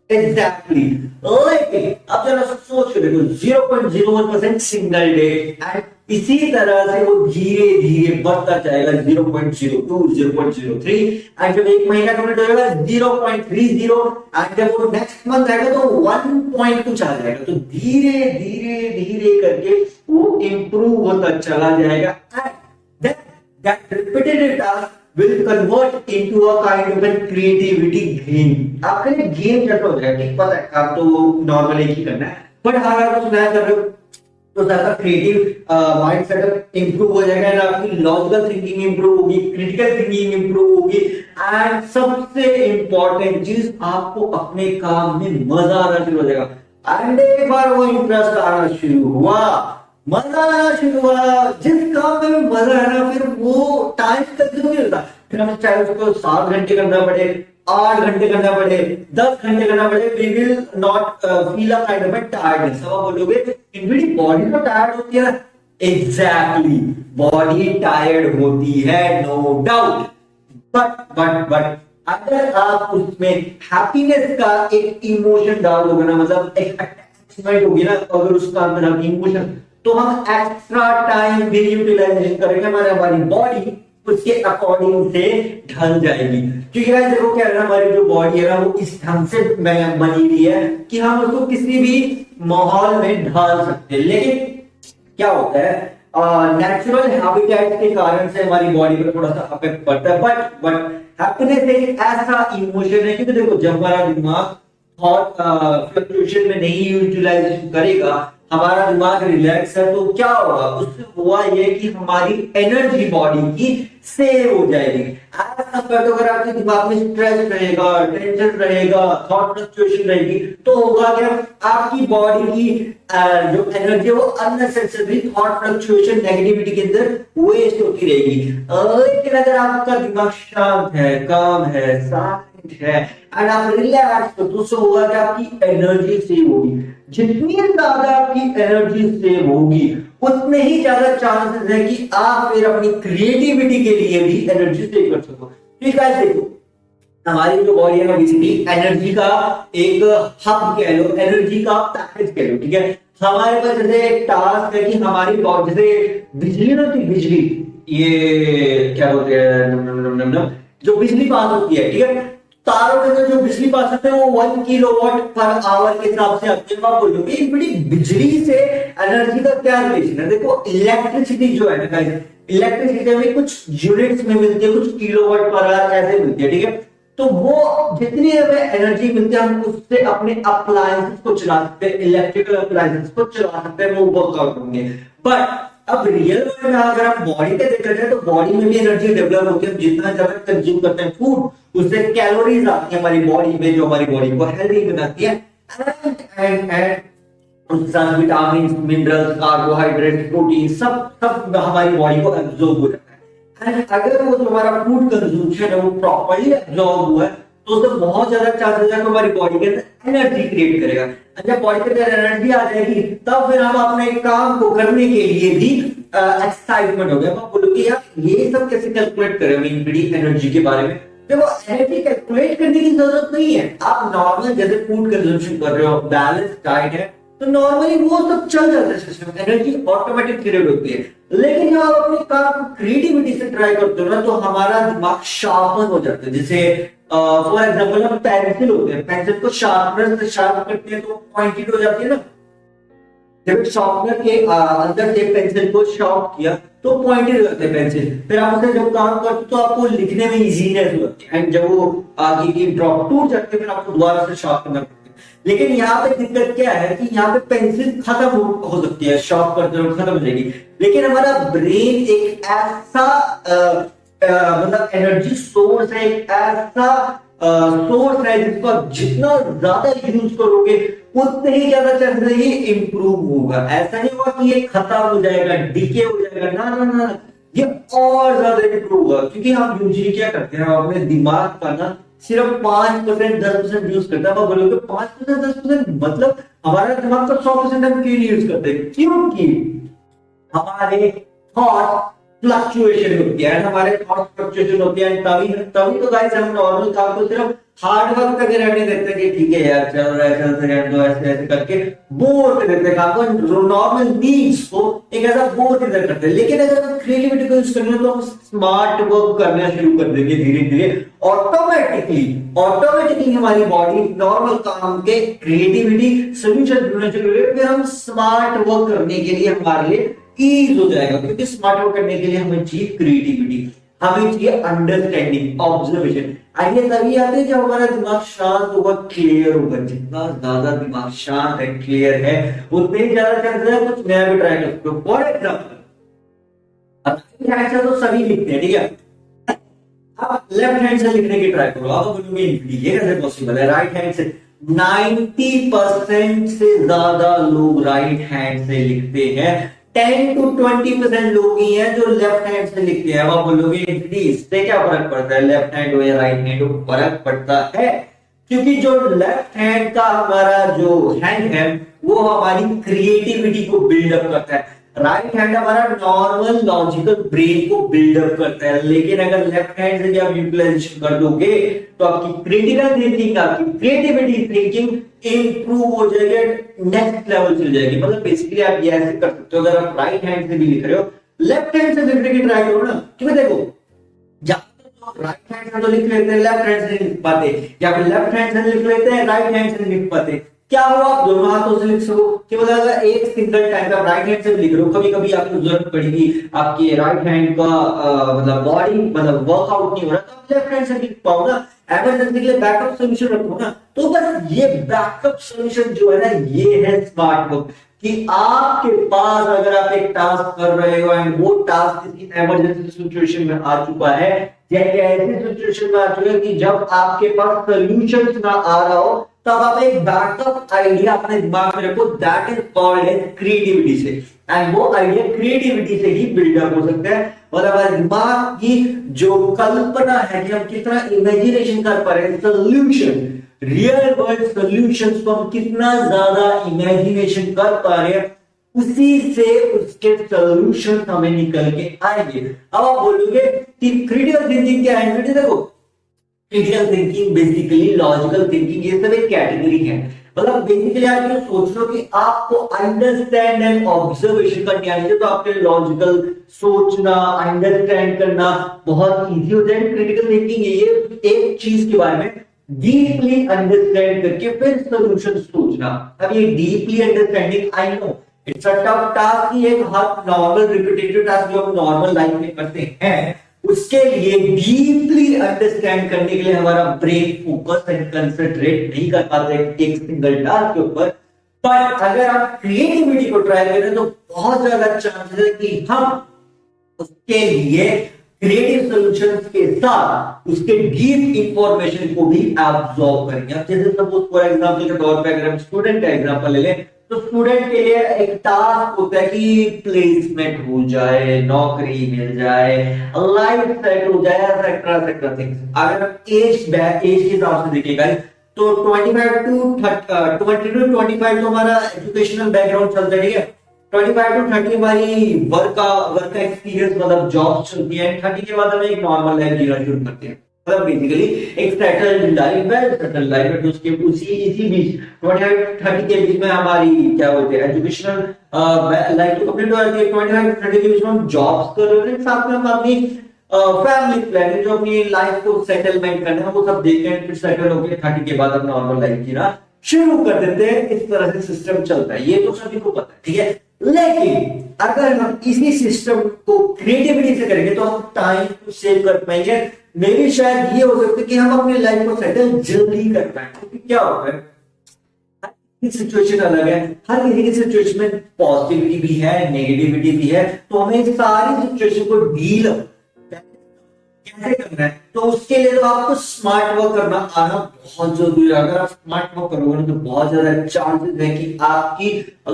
एग्जैक्टली लेकिन अब जरा सोच के देखो 0.01% सिंगल डे एंड इसी तरह से वो धीरे धीरे बढ़ता जाएगा 0.02 0.03 एंड जब एक महीना कंप्लीट हो जाएगा 0.30 एंड जब वो नेक्स्ट मंथ आएगा तो 1 पॉइंट कुछ आ जाएगा, तो धीरे धीरे धीरे करके वो इंप्रूव होता चला जाएगा and that repetitive task will convert into a kind of a creativity game। आपके लिए गेम जैसा हो जाएगा, ठीक पता है आप तो नॉर्मल एक ही करना है, बट अगर आप कुछ नया कर रहे हो तो ज्यादा क्रिएटिव माइंड सेटअप इंप्रूव हो जाएगा एंड आपकी लॉजिकल थिंकिंग इंप्रूव होगी, क्रिटिकल थिंकिंग इंप्रूव होगी एंड सबसे इंपॉर्टेंट चीज आपको अपने काम में मजा आना शुरू हो जाएगा। एंड एक बार वो इंटरेस्ट आना शुरू हुआ, मजा आना शुरू हुआ, जिस काम में मजा है ना फिर वो टाइम कंज्यूम नहीं होता, फिर हमें चाहे उसको 7 घंटे करना पड़े, 8 घंटे करना पड़े, 10 घंटे करना पड़े, we will not feel a kind of tiredness. अब आप बोलोगे इनकी बॉडी तो टायर्ड होती है, एग्जैक्टली बॉडी टायर्ड होती है, नो डाउट, बट अगर आप उसमें हैप्पीनेस का एक इमोशन डालोगे ना, मतलब एक अटैचमेंट होगी ना अगर उस काम में आपकी इमोशन, तो हम एक्स्ट्रा टाइम भी यूटिलाइजेशन करेंगे, हमारी बॉडी उसके अकॉर्डिंग से ढल जाएगी। क्योंकि गाइस देखो क्या है ना, हमारी जो बॉडी है ना वो इस ढंग से बनी हुई है कि हम उसको किसी भी माहौल में ढाल सकते हैं, लेकिन क्या होता है नेचुरल हैबिटेट के कारण से हमारी बॉडी पर थोड़ा सा अफेक्ट पड़ता है, बट हैप्पीनेस एक ऐसा इमोशन है, क्योंकि देखो जब हमारा दिमाग थॉट फ्लक्चुएशन में नहीं यूटिलाइजेशन करेगा, हमारा दिमाग रिलैक्स है, तो क्या होगा उससे हुआ ये कि हमारी एनर्जी बॉडी की सेव हो जाएगी। एज कंपेयर टू अगर आपके दिमाग में स्ट्रेस रहेगा, टेंशन रहेगा, थॉट फ्लक्चुएशन रहेगी, तो होगा क्या आपकी बॉडी की जो एनर्जी है वो अननेसेसरी थॉट फ्लक्चुएशन नेगेटिविटी के अंदर वेस्ट होती रहेगी। लेकिन अगर आपका दिमाग शांत है, काम है, शांत है एंड आप रिलैक्स हो, तो उससे होगा कि आपकी एनर्जी सेव होगी। जितनी ज्यादा आपकी एनर्जी सेव होगी उतने ही ज्यादा चांसेस है कि आप फिर अपनी क्रिएटिविटी के लिए भी एनर्जी सेव कर सको। ठीक है, देखो हमारी जो बॉडी है बेसिकली एनर्जी का एक हब कह लो, एनर्जी का पैकेज कह लो, ठीक है। हमारे पास जैसे एक टास्क है कि हमारी बॉडी, जैसे बिजली ना थी, बिजली ये क्या बोलते हैं, जो बिजली पास होती है, ठीक है, तारों के अंदर जो बिजली पास होते हैं वो 1 किलोवाट पर आवर के हिसाब से आते हैं। आप बोलोगे बड़ी बिजली से एनर्जी का क्या रिलेशन है? देखो इलेक्ट्रिसिटी जो है ना, इलेक्ट्रिसिटी में कुछ यूनिट्स में मिलती है, कुछ किलोवाट पर आवर ऐसे मिलती है, ठीक है। तो वो जितनी हमें एनर्जी मिलती है हम उससे अपने अप्लायंसेस को चला सकते हैं, इलेक्ट्रिकल अप्लायंसेस को चला सकते हैं, वो वर्कआउट होंगे। बट अब रियल वर्ल्ड में अगर हम बॉडी पे देखा जाए तो बॉडी में भी एनर्जी डेवलप होती है। जितना ज्यादा कंज्यूम करते हैं फूड, उससे कैलोरीज आती है हमारी बॉडी में, जो हमारी बॉडी को हेल्दी बनाती है। उसके साथ विटामिन, मिनरल्स, कार्बोहाइड्रेट, प्रोटीन सब हमारी बॉडी को एब्जॉर्ब हो जाता है। एंड अगर वो जो हमारा फूड कंज्यूमशन है वो प्रॉपर्ली एब्जॉर्ब हुआ है तो उससे बहुत ज्यादा चांसेस है कि हमारी बॉडी के अंदर एनर्जी क्रिएट करेगा। जब बॉडी के अंदर एनर्जी आ जाएगी तब फिर हम अपने काम को करने के लिए भी एक्साइटमेंट हो गया। आप बोलोगे यार ये सब कैसे कैलकुलेट करें एनर्जी के बारे में? देखो एनर्जी कैलकुलेट करने की जरूरत नहीं है। आप नॉर्मल जैसे फूड कंजम्पशन कर रहे हो, बैलेंस डाइट है, तो नॉर्मली वो सब चल जाता है सिस्टम, एनर्जी ऑटोमेटिक क्रिएट होती है। लेकिन जब आप अपने काम को क्रिएटिविटी से ट्राई करते हो ना तो हमारा दिमाग शार्पन हो जाता है। जैसे फॉर एग्जांपल हम पेंसिल होते हैं, पेंसिल को शार्पनर से शार्प करते हैं तो पॉइंटेड हो जाती है ना। जब शार्पनर के अंदर से पेंसिल को शार्प किया तो पॉइंटेड हो जाते हैं पेंसिल। फिर आप उसे जब काम करते हो तो आपको लिखने में इजीनेस होती है, एंड जब वो आगे की ड्रॉप टूट जाती है फिर आपको दोबारा से शार्प करना पड़ता है। लेकिन यहाँ पे दिक्कत क्या है कि यहाँ पे पेंसिल खत्म हो सकती है, शार्प करते हो खत्म हो जाएगी। लेकिन हमारा ब्रेन एक ऐसा मतलब एनर्जी सोर्स है, एक ऐसा सोर्स है जिसको आप जितना ज्यादा यूज करोगे उतने ही ज्यादा चांसेस ये इंप्रूव होगा। ऐसा नहीं होगा कि ये खत्म हो जाएगा, डिके हो जाएगा, ना ना ना, ये और ज्यादा इंप्रूव होगा। क्योंकि हम यूजली क्या करते हैं, हम अपने दिमाग का ना सिर्फ 5% 10% यूज करते हैं। आप बोलोगे 5% 10%, मतलब हमारा दिमाग का 100% हम क्यों यूज करते हैं? क्योंकि हमारे थॉट फ्लक्चुएशन होती है, हमारे थॉट फ्लक्चुएशन होती है। तभी तभी तो गाइस हम नॉर्मल काम को सिर्फ हार्ड वर्क करके रहने देते हैं कि ठीक है यार चल रहा है, चलते रहने दो, ऐसे ऐसे करके बोर कर देते हैं काम को, नॉर्मल नीड्स को एक ऐसा बोर करते हैं। लेकिन अगर हम क्रिएटिविटी को यूज करेंगे तो हम स्मार्ट वर्क करना शुरू कर देंगे धीरे धीरे। ऑटोमेटिकली हमारी बॉडी नॉर्मल काम के क्रिएटिविटी सोल्यूशन ढूंढने शुरू करेगी। फिर हम स्मार्ट वर्क करने के लिए हमारे लिए ईज हो जाएगा, क्योंकि स्मार्ट वर्क करने के लिए हमें चाहिए क्रिएटिविटी, हमें चाहिए अंडरस्टैंडिंग, ऑब्जर्वेशन। आइए तभी आते हैं जब हमारा दिमाग शांत होगा, क्लियर होगा। जितना ज्यादा दिमाग शांत है, क्लियर है, उतने ही ज्यादा चांसेस है कुछ नया भी ट्राई कर सकते हो। फॉर एग्जाम्पल तो सभी लिखते हैं, ठीक है, आप लेफ्ट हैंड से लिखने की ट्राई करो। आप बोलोगे ये कैसे पॉसिबल है? राइट हैंड से 90% से ज्यादा लोग राइट हैंड से लिखते हैं, 10 to 20% लोग ही हैं जो लेफ्ट हैंड से लिखते हैं। आप बोलोगे इससे क्या फर्क पड़ता है, लेफ्ट हैंड हो या राइट हैंड हो? फर्क पड़ता है, क्योंकि जो लेफ्ट हैंड का हमारा जो हैंड है वो हमारी क्रिएटिविटी को बिल्डअप करता है, राइट हैंड हमारा नॉर्मल लॉजिकल ब्रेन को बिल्डअप करता है। लेकिन अगर लेफ्ट हैंड से भी आप यूटिलाइजेशन कर दोगे तो आपकी क्रिटिकल थिंकिंग, आपकी क्रिएटिविटी थिंकिंग इंप्रूव हो जाएगी, नेक्स्ट लेवल चल जाएगी। मतलब बेसिकली आप ये ऐसे कर सकते हो, अगर आप राइट हैंड से भी लिख रहे हो लेफ्ट हैंड से लिखने की ट्राई करो ना। क्योंकि देखो राइट हैंड से तो लिख लेते हैं, लेफ्ट हैंड से नहीं लिख पाते, या फिर लेफ्ट हैंड से लिख लेते हैं, राइट हैंड से नहीं लिख पाते। क्या हो, आप दोनों हाथों से लिख सको कि मतलब अगर एक सिंगल टाइम आप राइट हैंड से लिख रहे हो, कभी कभी आपको जरूरत पड़ेगी, आपके राइट हैंड का मतलब बॉडी मतलब वर्कआउट नहीं हो रहा, तो आप लेफ्ट हैंड से लिख पाओ ना। इमरजेंसी के लिए बैकअप सॉल्यूशन रखो ना। तो बस ये बैकअप सॉल्यूशन जो है ना, ये है स्मार्ट वर्क, कि आपके पास अगर आप एक टास्क कर रहे हो एंड वो टास्क किसी इमरजेंसी सिचुएशन में आ चुका है, या ऐसी सिचुएशन में आ चुका है कि जब आपके पास सॉल्यूशन ना आ रहा हो, तब आप एक बैकअप आइडिया अपने दिमाग में रखो, that is called as creativity से। एंड वो आइडिया क्रिएटिविटी से ही बिल्डअप हो सकता है। और हमारे दिमाग की जो कल्पना है कि हम कितना इमेजिनेशन कर पा रहे हैं, सोल्यूशन, रियल वर्ल्ड सॉल्यूशंस को हम कितना ज्यादा इमेजिनेशन कर पा रहे हैं, उसी से उसके सॉल्यूशन हमें निकल के आएंगे। अब आप बोलोगे कि क्रिटिकल थिंकिंग क्या है? देखो critical thinking basically logical thinking, ये सब एक कैटेगरी है। मतलब बेसिकली आप ये सोच लो कि आपको अंडरस्टैंड एंड ऑब्जर्वेशन करनी आनी चाहिए, तो आपके लॉजिकल सोचना, अंडरस्टैंड करना बहुत इजी हो जाएगा। क्रिटिकल थिंकिंग ये एक चीज के बारे में डीपली अंडरस्टैंड करके फिर सॉल्यूशन सोचना। अब ये deeply understanding, I know it's a tough task, ये हर नॉर्मल रिपीटेटिव टास्क जो हम नॉर्मल लाइफ में करते हैं, उसके लिए डीपली अंडरस्टैंड करने के लिए हमारा ब्रेन फोकस एंड कंसंट्रेट नहीं कर पाता एक सिंगल टास्क के ऊपर। पर अगर आप क्रिएटिविटी को ट्राई करें तो बहुत ज्यादा चांसेस है कि हम उसके लिए क्रिएटिव सॉल्यूशंस के साथ उसके डीप इंफॉर्मेशन को भी एब्सॉर्ब करेंगे। अब जैसे सपोज फॉर एग्जांपल के तौर पे अगर हम स्टूडेंट का एग्जांपल ले लें, तो स्टूडेंट के लिए एक टास्क होता है कि प्लेसमेंट हो जाए, नौकरी मिल जाए, लाइफ सेट हो जाए, एक्सेट्रा एक्सेट्रा थिंग्स। अगर एज के हिसाब से देखिएगा तो 25 टू 25 तो हमारा एजुकेशनल बैकग्राउंड चलता है, ठीक है। 25 टू 30 हमारी वर्क का एक्सपीरियंस मतलब जॉब चलती है। 30 के बाद हम एक नॉर्मल लाइफ जीना शुरू करते हैं, मतलब बेसिकली एक सेटल्ड लाइफ है, सेटल्ड लाइफ है। तो उसके इसी बीच 25 के बीच में हमारी क्या बोलते हैं एजुकेशनल लाइफ तो कंप्लीट हो जाती है। 25 के बीच में हम जॉब्स कर रहे हैं, साथ में हम अपनी फैमिली प्लानिंग जो अपनी लाइफ को सेटलमेंट करना है वो सब देखते हैं। फिर सेटल होकर 30 के बाद हम नॉर्मल लाइफ जीना शुरू कर देते हैं। इस तरह से सिस्टम चलता है, ये तो सभी को पता है, ठीक है। लेकिन अगर हम इसी सिस्टम को क्रिएटिविटी से करेंगे तो हम टाइम को सेव कर पाएंगे। मेरी शायद ये हो सकता है कि हम अपनी लाइफ को सेटल जल्दी कर पाए। क्योंकि क्या होता है, हर किसी की सिचुएशन अलग है, हर किसी की सिचुएशन में पॉजिटिविटी भी है, नेगेटिविटी भी है। तो हमें सारी सिचुएशन को डील कैसे करना है, तो उसके लिए तो आपको स्मार्ट वर्क करना आना बहुत जरूरी है। अगर आप स्मार्ट वर्क करोगे तो बहुत ज्यादा चांसेस है कि आपकी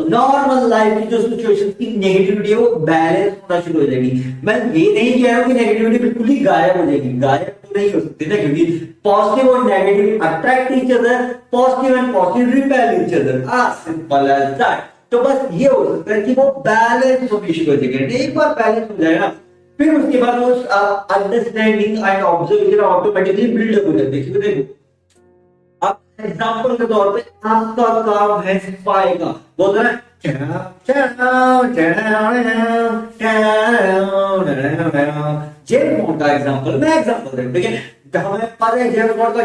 नॉर्मल लाइफ की जो सिचुएशन की नेगेटिविटी है वो बैलेंस होना शुरू हो जाएगी। मैं ये नहीं कह रहा हूं कि नेगेटिविटी बिल्कुल ही गायब हो जाएगी, गायब तो नहीं हो सकती ना, क्योंकि पॉजिटिव और negative attract each other, positive and positive repel each other, as simple as that। तो बस ये हो सकता है कि वो बैलेंस होनी शुरू हो जाएगी। एक बार बैलेंस हो जाएगा फिर उसके बाद वो understanding and observation automatically build up हो जाते हैं। देखो अब एग्जांपल के तौर पे आपका काम है स्पाई का, बोल रहा है जेम्स बॉन्ड का एग्जांपल, मैं एग्जांपल दे, ठीक है। हमें पता है जेम्स बॉन्ड का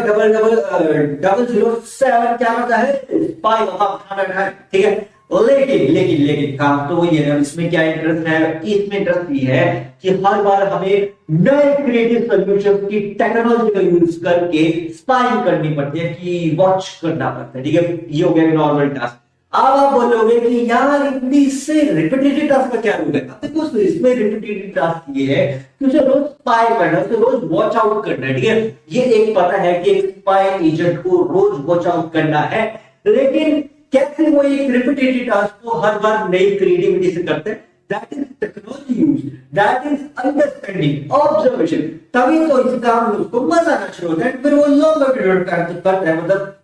007 क्या होता है, स्पाई का काम है, ठीक है। लेकिन काम तो वही है ना। इसमें क्या इंटरेस्ट है, इसमें इंटरेस्ट ये है कि हर बार हमें नए क्रिएटिव सॉल्यूशन की टेक्नोलॉजी का यूज करके स्पाइंग करनी पड़ती है, कि वॉच करना पड़ता है, ठीक है। ये हो गया नॉर्मल टास्क। अब आप बोलोगे कि यार इससे रिपीटेटिव टास्क का क्या रोल है। अब देखो इसमें रिपीटेटिव टास्क ये है कि उसे रोज स्पाई करना है, उसे रोज वॉच आउट करना है, ठीक है। ये एक पता है कि एक स्पाई एजेंट को रोज वॉच आउट करना है, लेकिन कैसे वो एक रिपीटेटिव टास्क को हर बार नई क्रिएटिविटी से करते हैं। That is technology use, that is understanding, observation. तभी तो इस काम में उसको मजा आना शुरू होता है। फिर वो लॉन्गर पीरियड टाइम तक करता है, मतलब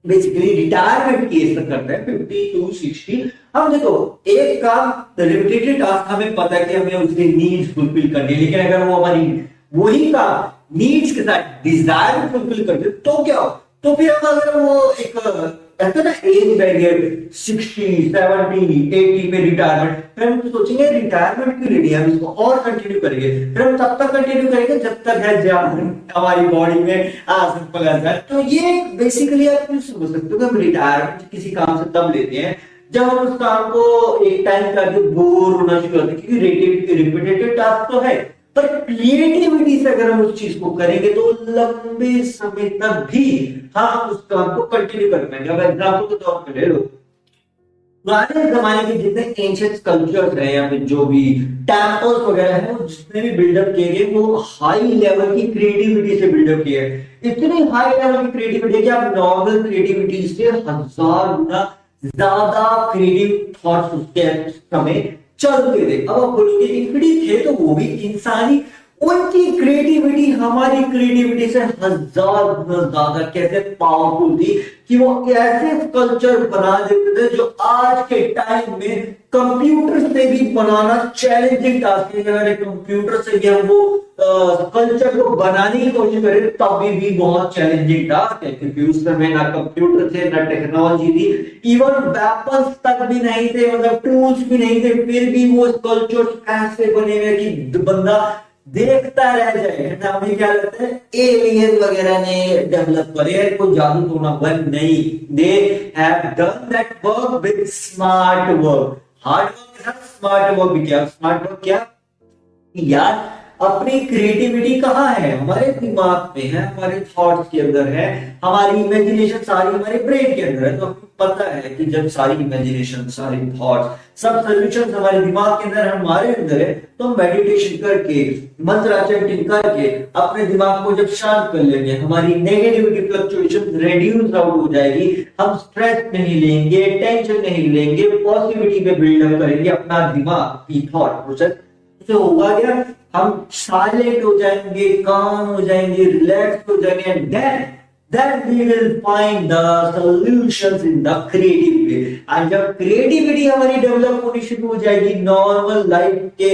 बेसिकली रिटायरमेंट केस तक करता है 50 to 60। हम देखो एक काम रिपीटेटिव टास्क हमें पता है कि हमें उसकी नीड्स फुलफिल करनी है, लेकिन अगर वो हमारी वही काम नीड्स के साथ डिजायर फुलफिल कर दे तो क्या हो, तो फिर हम अगर वो एक कहते ना एज बैरियर 60, 70, 80 में रिटायरमेंट, फिर हम सोचेंगे रिटायरमेंट क्यों लेनी है, हम इसको और कंटिन्यू करेंगे। फिर हम तब तक कंटिन्यू करेंगे जब तक है जान हमारी बॉडी में सिंपल है। तो ये बेसिकली आप क्यों समझ सकते हो कि हम रिटायरमेंट किसी काम से तब लेते हैं जब हम उस काम को एक टाइम करके बोर होना शुरू होते हैं, क्योंकि रिपीटेटिव टास्क तो है, पर क्रिएटिविटी से अगर हम उस चीज को करेंगे तो लंबे समय तक भी हम उस काम को कंटिन्यू कर पाएंगे। अब एग्जाम्पल के तौर पर ले लो, पुराने जमाने के जितने एंशिएंट कल्चर्स हैं या फिर जो भी टेम्पल्स वगैरह हैं, वो जितने भी बिल्डअप किए गए वो हाई लेवल की क्रिएटिविटी से बिल्डअप किए गए। इतनी हाई लेवल की क्रिएटिविटी कि आप नॉर्मल क्रिएटिविटी से 1000 गुना ज्यादा क्रिएटिव थॉट्स उसके समय चलते थे। अब आप बोलोगे इनफिनिटी थे तो वो भी इंसानी, उनकी क्रिएटिविटी हमारी क्रिएटिविटी से 1000 गुना ज्यादा कैसे पावरफुल थी कि वो ऐसे कल्चर बना देते थे जो आज के टाइम में कंप्यूटर से भी बनाना चैलेंजिंग टास्क है। अगर कंप्यूटर से भी हम वो कल्चर को बनाने की कोशिश करें तभी भी बहुत चैलेंजिंग टास्क है, क्योंकि उस समय ना कंप्यूटर थे ना टेक्नोलॉजी थी, इवन वेपन्स तक भी नहीं थे, मतलब टूल्स भी नहीं थे। फिर भी वो कल्चर ऐसे बने हुए कि बंदा देखता रह जाए ना। हमें क्या लगता है एलियन वगैरह ने डेवलप करे, कोई जादू टोना हुआ नहीं। They have done that work with smart work, hard work के साथ स्मार्ट वर्क भी किया। स्मार्ट वर्क क्या यार, अपनी क्रिएटिविटी कहाँ है? हमारे दिमाग में है, हमारे थॉट्स के अंदर है, हमारी इमेजिनेशन सारी हमारे ब्रेन के अंदर है। तो आपको पता है कि जब सारी इमेजिनेशन, सारी थॉट्स, सब सोल्यूशन हमारे दिमाग के अंदर, हमारे अंदर है, तो मेडिटेशन करके, मंत्र चैंटिंग करके अपने दिमाग को जब शांत कर लेंगे, हमारी नेगेटिविटी फ्लक्चुएशन रिड्यूस आउट हो जाएगी, हम स्ट्रेस नहीं लेंगे, टेंशन नहीं लेंगे, पॉजिटिविटी पे बिल्डअप करेंगे अपना दिमाग की थॉट प्रोसेस। तो होगा क्या, हम साइलेंट हो जाएंगे, काम हो जाएंगे, रिलैक्स हो जाएंगे, and then we will find the solutions in the creative way। और जब क्रिएटिविटी हमारी डेवलप होनी शुरू हो जाएगी नॉर्मल लाइफ के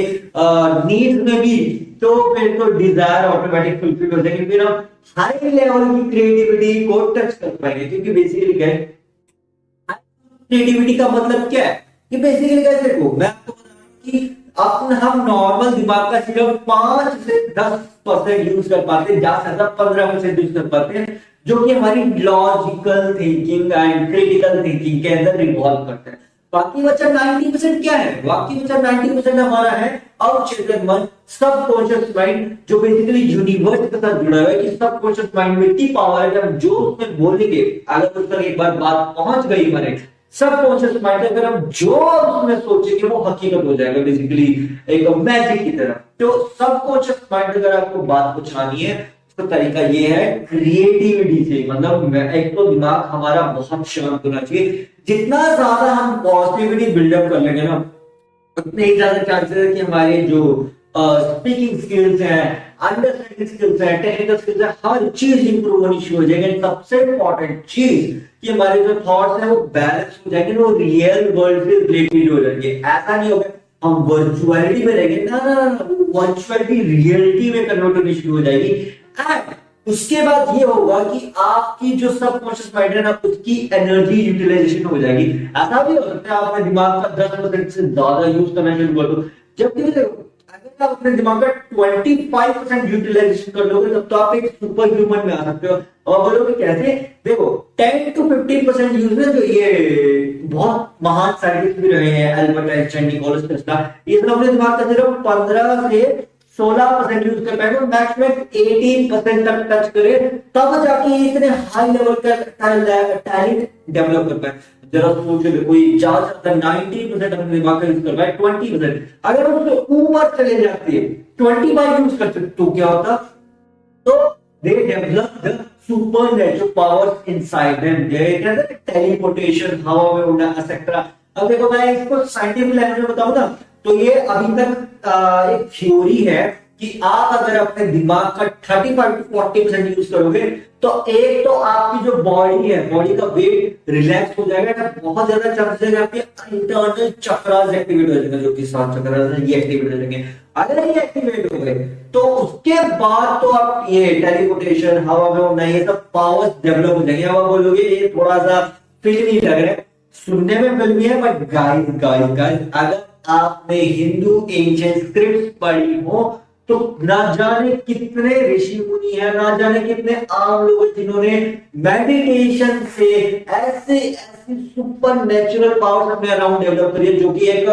नीड्स में भी, तो फिर तो डिजायर ऑटोमेटिक फुलफिल हो जाएगी, फिर हम हाई लेवल की क्रिएटिविटी को टच कर पाएंगे। क्योंकि बेसिकली क्या है क्रिएटिविटी का मतलब, क्या है कि बेसिकली कैसे को मैं आपको बता रहा हूं कि अपना हम नॉर्मल दिमाग का सिर्फ 5 से 10% यूज कर पाते हैं, ज्यादा से ज्यादा 15% यूज कर पाते हैं, जो कि हमारी logical thinking and critical thinking के अंदर रिवॉल्व करता है। बाकी बचा 90% क्या है? बाकी बचा 90% हमारा है अवचेतन मन, सबकॉन्शियस माइंड, जो बेसिकली यूनिवर्स के साथ जुड़ा हुआ है। कि सबकॉन्शियस माइंड में इतनी पावर है कि हम जो उसमें बोलेंगे, अगर उस तक एक बार बात पहुंच गई हमारे सबकॉन्शियस माइंड, अगर हम जो उसमें सोचेंगे वो हकीकत हो जाएगा, बेसिकली एक मैजिक की तरह। तो सबकॉन्शियस माइंड अगर आपको बात पूछानी है तो तरीका ये है क्रिएटिविटी से। मतलब एक तो दिमाग हमारा बहुत शांत होना चाहिए। जितना ज्यादा हम पॉजिटिविटी बिल्डअप कर लेंगे ना, उतने ही ज्यादा चांसेस है कि हमारे जो स्पीकिंग स्किल्स हैं, अंडरस्टैंडिंग स्किल्स हैं, टेक्निकल स्किल्स हैं, हर चीज इंप्रूव होनी शुरू हो जाएगी। सबसे इंपॉर्टेंट चीज कि हमारे जो थॉट्स हैं वो बैलेंस हो जाएंगे, वो रियल वर्ल्ड से रिलेटेड हो जाएंगे। ऐसा नहीं होगा हम वर्चुअलिटी में रहेंगे, ना, वर्चुअलिटी रियलिटी में कन्वर्ट होनी शुरू हो जाएगी। एंड उसके बाद ये होगा कि आपकी जो सबकॉन्शियस माइंड है ना, उसकी एनर्जी यूटिलाइजेशन हो जाएगी। ऐसा भी हो सकता है आपने दिमाग का 10% से ज्यादा यूज करना शुरू कर दो, जबकि अगर आप अपने दिमाग का 25% यूटिलाइजेशन कर लोगे, तब तो आप एक सुपर ह्यूमन में आ सकते हो। और बोलोगे कैसे? देखो 10 to 15% यूज में, जो ये बहुत महान साइंटिस्ट भी रहे हैं, एल्बर्ट आइंस्टाइन, निकोलस टेस्ला, ये सब अपने दिमाग का सिर्फ 15 से 16% यूज कर पाएंगे, मैक्सिमम 18% तक टच करे, तब जाके इतने हाई लेवल का टैलेंट डेवलप कर पाए। जरा सोचो, कोई ज्यादा 90% अपने दिमाग का यूज कर पाए, 20%। अगर उससे ऊपर चले जाते हैं, 25 यूज कर सकते, तो क्या होता? तो they develop the supernatural powers inside them। Teleportation, हवा में उड़ना, एक्सेट्रा। अब देखो मैं इसको साइंटिफिक लैंग्वेज में बताऊं ना, तो ये अभी तक एक थ्योरी है कि आप अगर अपने दिमाग का 35 to 40% यूज करोगे, तो एक तो आपकी जो बॉडी है, बॉडी का वेट रिलैक्स हो जाएगा, बहुत ज्यादा चांसेस है आपके इंटरनल चक्रास एक्टिवेट हो जाएंगे, जो कि 7 चक्रास हैं, ये एक्टिवेट हो जाएंगे। अगर ये एक्टिवेट हो गए, तो उसके बाद तो आप ये टेलीपोर्टेशन, हवा में उड़ना, ये सब पावर्स डेवलप हो जाएंगे। अब बोलोगे ये थोड़ा सा फिल्मी लग रहा है, सुनने में फिल्मी है, बट गाइस अगर आपने हिंदू एंशिएंट स्क्रिप्ट्स पढ़ी हो, तो ना जाने कितने ऋषि मुनि हैं, ना जाने कितने आम लोग जिन्होंने मेडिटेशन से ऐसे सुपर नेचुरल पावर्स अपने अराउंड डेवलप करी, जो कि एक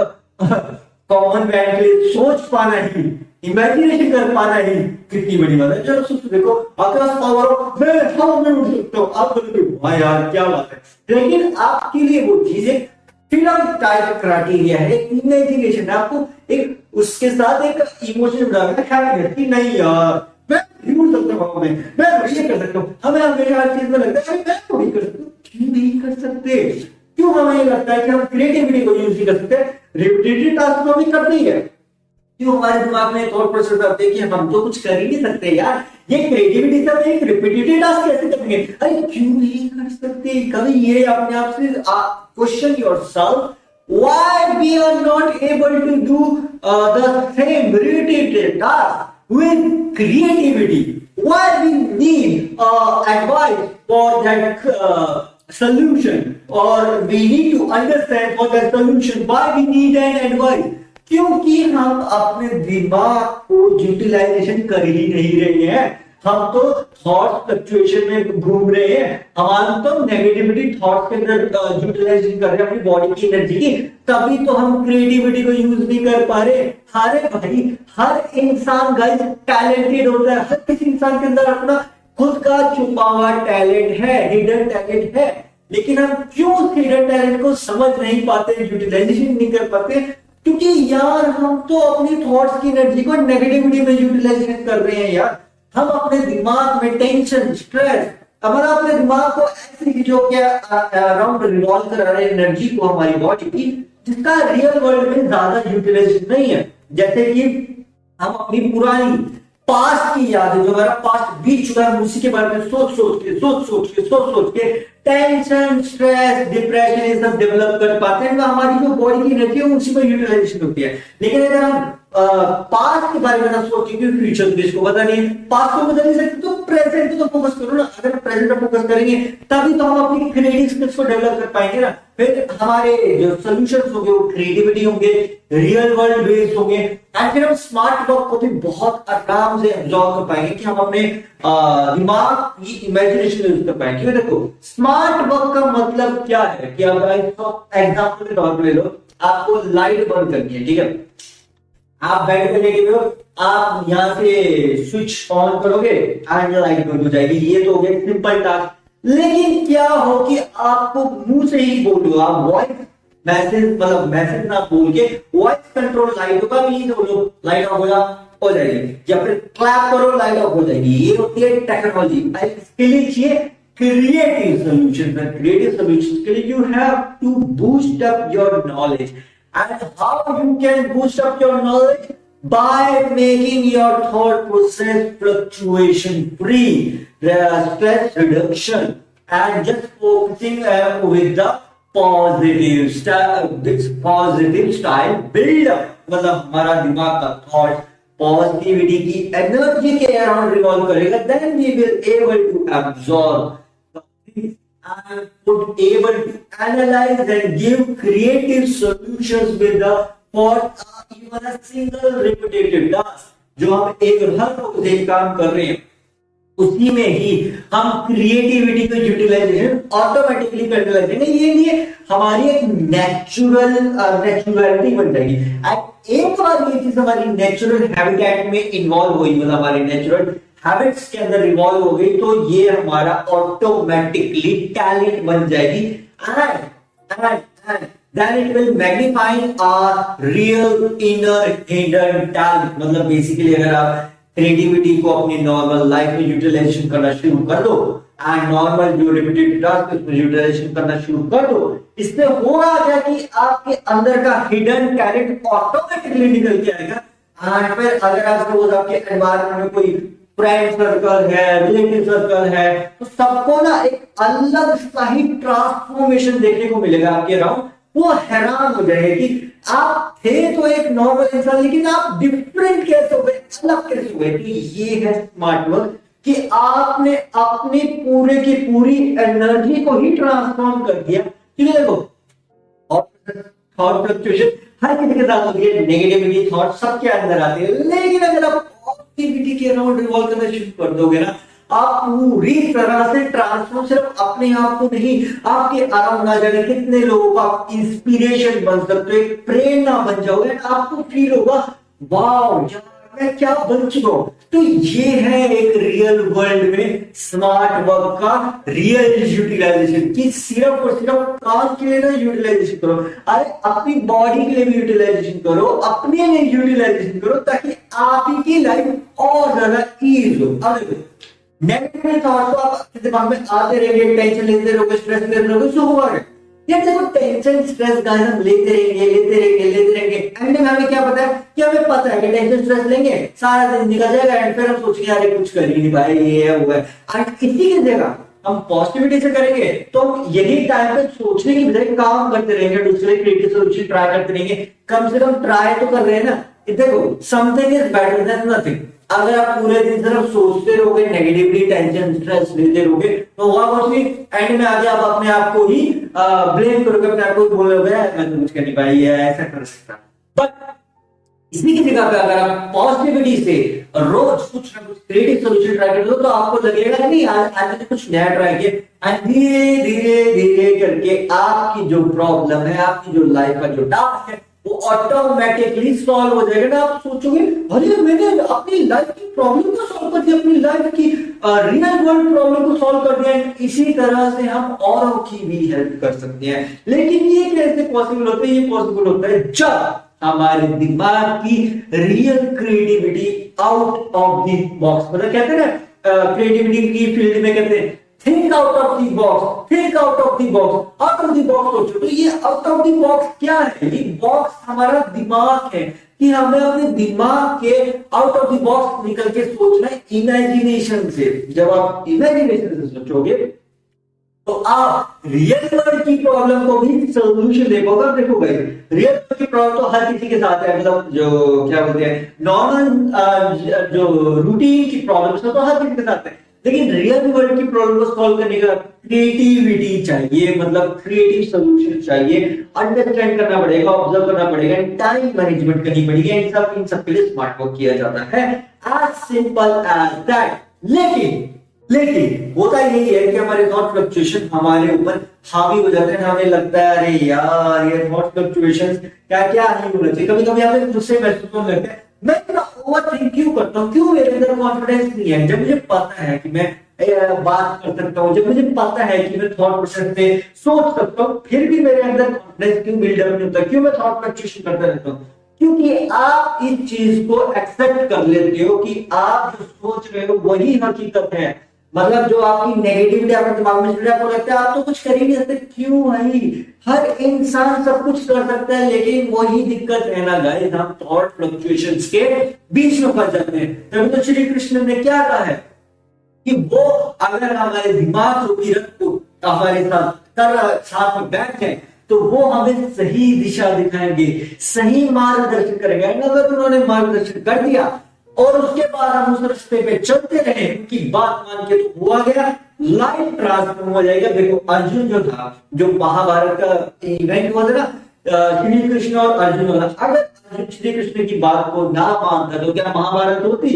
कॉमन मैन के लिए सोच पाना ही, इमेजिनेशन कर पाना ही कितनी बड़ी बात है। चलो सोचो, देखो आकाश पावर मैं हवा में उड़ सकता हूं, आप बोलोगे वाह यार क्या बात है, लेकिन आपके लिए वो चीजें फिल्म टाइप क्राइटेरिया है, इमेजिनेशन है। आपको एक उसके साथ एक इमोशन जुड़ा है कि नहीं यार मैं उड़ सकता हूं, मैं ये कर सकता हूं। हमें हमेशा हर चीज में लगता है मैं तो नहीं कर सकता। क्यों नहीं कर सकते? क्यों हमें लगता है कि हम क्रिएटिविटी को यूज नहीं कर सकते? रिपीटेटिव टास्क तो भी करते ही है। क्यों हमारे दिमाग में थॉट प्रोसेस आते हैं कि हम तो कुछ कर ही नहीं सकते यार, ये क्रिएटिविटी सब एक रिपीटेटिव टास्क कैसे करेंगे? अरे क्यों नहीं कर सकते? कभी ये अपने आप से question yourself, why we are not able to do the same repetitive task with creativity? Why we need advice for that solution, or we need to understand for that solution why we need an advice? क्योंकि हम अपने दिमाग को utilisation कर ही नहीं रहे हैं। हम तो थॉट फ्लक्चुएशन में घूम रहे हैं, हम तो नेगेटिविटी थॉट के अंदर यूटिलाइजेशन कर रहे हैं अपनी बॉडी की एनर्जी की, तभी तो हम क्रिएटिविटी को यूज नहीं कर पा रहे। अरे भाई हर इंसान गाइस टैलेंटेड होता है, हर किसी इंसान के अंदर अपना खुद का छुपा हुआ टैलेंट है, हिडन टैलेंट है, लेकिन हम क्यों उस हिडन टैलेंट को समझ नहीं पाते, यूटिलाइजेशन नहीं कर पाते? क्योंकि यार हम तो अपनी थॉट्स की एनर्जी को नेगेटिविटी में यूटिलाइजेशन कर रहे हैं यार। हम अपने दिमाग में टेंशन, स्ट्रेस, हमारा अपने दिमाग को ऐसी चीजों के अराउंड रिवॉल्व करा रहे हैं एनर्जी को हमारी बॉडी की, जिसका रियल वर्ल्ड में ज्यादा यूटिलाइजेशन नहीं है। जैसे कि हम अपनी पुरानी पास्ट की याद है, जो हमारा पास्ट बीत चुका है, उसी के बारे में सोच के टेंशन, स्ट्रेस, डिप्रेशन ये सब डेवलप कर पाते हैं, तो हमारी जो बॉडी की एनर्जी है उसी में यूटिलाइजेशन होती है। लेकिन अगर हम पास्ट के बारे में ना सोचेंगे, फ्यूचर तो इसको पता नहीं है, पास्ट को बदल नहीं सकते, तो प्रेजेंट तो फोकस करो ना। अगर प्रेजेंट पे फोकस करेंगे तभी तो हम अपनी क्रिएटिव स्किल्स को डेवलप कर पाएंगे ना। फिर हमारे जो सॉल्यूशंस होंगे वो क्रिएटिविटी होंगे, रियल वर्ल्ड बेस्ड होंगे, एंड फिर हम स्मार्ट वर्क को भी बहुत आराम से एब्जॉर्ब कर पाएंगे कि हम अपने दिमाग की इमेजिनेशन यूज कर पाएंगे। क्योंकि देखो स्मार्ट वर्क का मतलब क्या है कि अब एग्जांपल के तौर पे ले लो, आपको लाइट बंद करनी है, ठीक है, आप बेड पे लेटे हुए हो, आप यहां से स्विच ऑन करोगे एंड लाइट बंद हो जाएगी, ये तो हो गया सिंपल टास्क। लेकिन क्या हो कि आपको मुंह से ही बोलो, आप वॉइस मैसेज मतलब मैसेज ना बोल के वॉइस कंट्रोल लाइट होगा, यही बोलो लाइट ऑफ हो जाएगी, या फिर क्लैप करो लाइट ऑफ हो जाएगी। ये होती है टेक्नोलॉजी। इसके लिए चाहिए creative solutions, and creative solutions के लिए you have to boost up your knowledge. And how you can boost up your knowledge? By making your thought process fluctuation free, stress reduction, and just focusing with the positive style build up। मतलब हमारा दिमाग का thought positivity की energy के around revolve करेगा, then we will able to absorb and would able to analyze and give creative solutions with the for even a single repetitive task। जो हम एक हर रोज एक काम कर रहे हैं उसी में ही हम क्रिएटिविटी को यूटिलाइजेशन ऑटोमेटिकली करने लगेंगे। ये लिए हमारी एक नेचुरलिटी बन जाएगी। एक बार ये चीज हमारी नेचुरल हैबिटेट में इन्वॉल्व हुई, मतलब हमारे नेचुरल हैबिट्स के अंदर इन्वॉल्व हो गई, तो ये हमारा ऑटोमेटिकली टैलेंट बन जाएगी। and then it will magnify our real inner hidden talent। मतलब बेसिकली अगर आप क्रिएटिविटी को अपनी नॉर्मल लाइफ में यूटिलाइजेशन करना शुरू कर दो एंड नॉर्मल जो रिपीटेड टास्क उसमें यूटिलाइजेशन करना शुरू कर दो, इससे होगा क्या कि आपके अंदर का हिडन टैलेंट ऑटोमेटिकली निकल के आएगा। एंड फिर अगर आप रोज आपके एनवायरनमेंट में कोई फ्रेंड सर्कल है, रिलेटिव सर्कल है, तो सबको ना एक अलग सा ही ट्रांसफॉर्मेशन देखने को मिलेगा आपके अराउंड। वो हैरान हो जाएंगे कि आप थे तो एक नॉर्मल इंसान, लेकिन आप डिफरेंट कैसे हो गए, अलग कैसे हो गए। तो ये है स्मार्ट वर्क कि आपने अपनी पूरे की पूरी एनर्जी को ही ट्रांसफॉर्म कर दिया। क्योंकि देखो थॉट फ्लक्चुएशन हर किसी के साथ होती है, नेगेटिविटी थॉट सबके अंदर आते हैं, लेकिन अगर आप पॉजिटिविटी के अराउंड रिवॉल्व करना शुरू कर दोगे ना, आप पूरी तरह से ट्रांसफॉर्म, सिर्फ अपने आप को नहीं आपके अराउंड आ जाने कितने लोगों को आप इंस्पिरेशन बन सकते हो, एक प्रेरणा बन जाओगे। आपको फील होगा वाओ यार मैं क्या बन चुका हूं। तो ये है एक रियल वर्ल्ड में स्मार्ट वर्क का रियल यूटिलाइजेशन, कि सिर्फ और सिर्फ काम के लिए ना यूटिलाइजेशन करो, अरे अपनी बॉडी के लिए भी यूटिलाइजेशन करो, अपने लिए यूटिलाइजेशन करो, ताकि आपकी लाइफ और ज्यादा ईज हो। अब नेगेटिव थॉट तो आपके दिमाग में आते रहेंगे, टेंशन लेते रहोगे, स्ट्रेस लेते रहोगे, सो होगा यार। देखो टेंशन स्ट्रेस गाइस हम लेते रहेंगे एंड में हमें क्या पता है कि हमें पता है कि टेंशन स्ट्रेस लेंगे सारा दिन निकल जाएगा एंड फिर हम सोचेंगे यार कुछ कर ही नहीं पाए, ये है वो है। एंड इसी की जगह हम पॉजिटिविटी से करेंगे तो हम यही टाइम पे सोचने की बजाय काम करते रहेंगे, दूसरे क्रिएटिव सॉल्यूशन ट्राई करते रहेंगे। कम से कम ट्राई तो कर रहे हैं ना। देखो something is better than nothing. अगर आप पूरे दिन सिर्फ सोचते रहोगे, नेगेटिवली टेंशन स्ट्रेस लेते रहोगे, तो हुआ कुछ नहीं, एंड में आगे आप अपने आप को ही ब्लेम करोगे, अपने आप को बोलोगे मैं तो कुछ कर नहीं पाई है, ऐसा कर सकता। बट इसी की जगह पे अगर आप पॉजिटिविटी से रोज कुछ ना कुछ क्रिएटिव सोल्यूशन ट्राई कर दो तो आपको लगेगा कि नहीं आज आज मैंने कुछ नया ट्राई किया, एंड धीरे धीरे धीरे करके आपकी जो प्रॉब्लम है, आपकी जो लाइफ का जो टास्क है वो ऑटोमेटिकली सॉल्व हो जाएगा ना। आप सोचोगे अरे मैंने अपनी लाइफ की प्रॉब्लम को सॉल्व कर दिया, अपनी लाइफ की रियल वर्ल्ड प्रॉब्लम को सॉल्व कर दिया। इसी तरह से हम औरों की भी हेल्प कर सकते हैं। लेकिन ये कैसे पॉसिबल होता है? ये पॉसिबल होता है जब हमारे दिमाग की real creativity out of the box, मतलब कहते हैं ना क्रिएटिविटी की फील्ड में कहते हैं think out of the box, think out of the box, out of the box सोचो। तो ये आउट ऑफ द बॉक्स क्या है? ये बॉक्स हमारा दिमाग है कि हमें अपने दिमाग के आउट ऑफ द बॉक्स निकल के सोचना है इमेजिनेशन से। जब आप इमेजिनेशन से सोचोगे तो आप रियल वर्ल्ड की प्रॉब्लम को भी सोल्यूशन दे पाओगे। देखो भाई रियल वर्ल्ड की प्रॉब्लम तो हर किसी के साथ है, मतलब जो क्या बोलते हैं नॉर्मल जो रूटीन की प्रॉब्लम तो हर किसी के साथ है। लेकिन रियल वर्ल्ड की प्रॉब्लम को सॉल्व करने का क्रिएटिविटी चाहिए, मतलब क्रिएटिव सोल्यूशन चाहिए, अंडरस्टैंड करना पड़ेगा, ऑब्जर्व करना पड़ेगा, टाइम मैनेजमेंट करनी पड़ेगी। इन सब के लिए स्मार्ट वर्क किया जाता है, एज सिंपल एज दैट। लेकिन होता यही है कि हमारे थॉट फ्लक्चुएशन हमारे ऊपर हावी हो जाते हैं। हमें लगता है अरे यार ये थॉट फ्लक्चुएशन क्या क्या नहीं होना चाहिए। कभी कभी हमें मुझसे महसूस होने लगता है मैं इतना ओवरथिंक क्यों करता हूँ, क्यों मेरे अंदर कॉन्फिडेंस नहीं है। जब मुझे पता है कि मैं बात कर सकता हूँ, जब मुझे पता है कि मैं थॉट प्रोसेस से सोच सकता हूँ, फिर भी मेरे अंदर कॉन्फिडेंस क्यों बिल्डअप नहीं होता, क्यों मैं थॉट फ्लक्चुएशन करता रहता हूँ? क्योंकि आप इस चीज को एक्सेप्ट कर लेते हो कि आप जो सोच रहे हो वही हकीकत है। मतलब जो आपकी नेगेटिविटी आपके दिमाग में चल रहा है, आपको लगता है आप तो कुछ कर ही नहीं सकते। क्यों भाई, हर इंसान सब कुछ कर सकता है, लेकिन वही दिक्कत है ना गाइस, हम थॉट फ्लक्चुएशंस के बीच में फंस जाते हैं। तभी तो श्री कृष्ण ने क्या कहा है कि वो अगर हमारे दिमाग रूपी रथ को हमारे साथ में बैठ जाए तो वो हमें सही दिशा दिखाएंगे, सही मार्गदर्शन करेंगे। अगर उन्होंने मार्गदर्शन कर दिया और उसके बाद हम उस रास्ते पे चलते रहे, उनकी बात मान के तो हुआ गया, लाइफ ट्रांसफॉर्म हो जाएगा। देखो अर्जुन जो था, जो महाभारत का इवेंट हुआ था ना, श्री कृष्ण और अर्जुन वाला, अगर अर्जुन श्री कृष्ण की बात को ना मानता तो क्या महाभारत होती?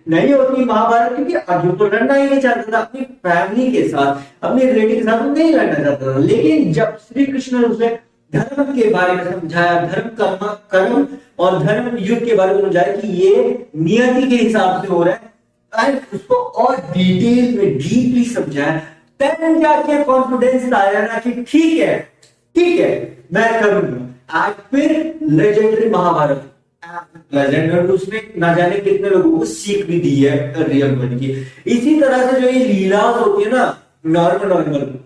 नहीं होती महाभारत, क्योंकि अर्जुन तो लड़ना ही नहीं चाहता था अपनी फैमिली के साथ, अपने रिलेटिव के साथ नहीं लड़ना चाहता था। लेकिन जब श्री कृष्ण ने उसे धर्म के बारे में समझाया, कर्म और धर्म युद्ध के बारे में समझाया कि ये नियति के हिसाब से हो रहा है, एंड उसको और डिटेल में डीपली समझाया, तब जाके कॉन्फिडेंस आया ना कि ठीक है मैं करूंगा। आज फिर लेजेंडरी महाभारत लेजेंडरी, उसने ना जाने कितने लोगों को सीख भी दी है रियल वर्ल्ड की। इसी तरह से जो ये लीला होती है ना नॉर्मल,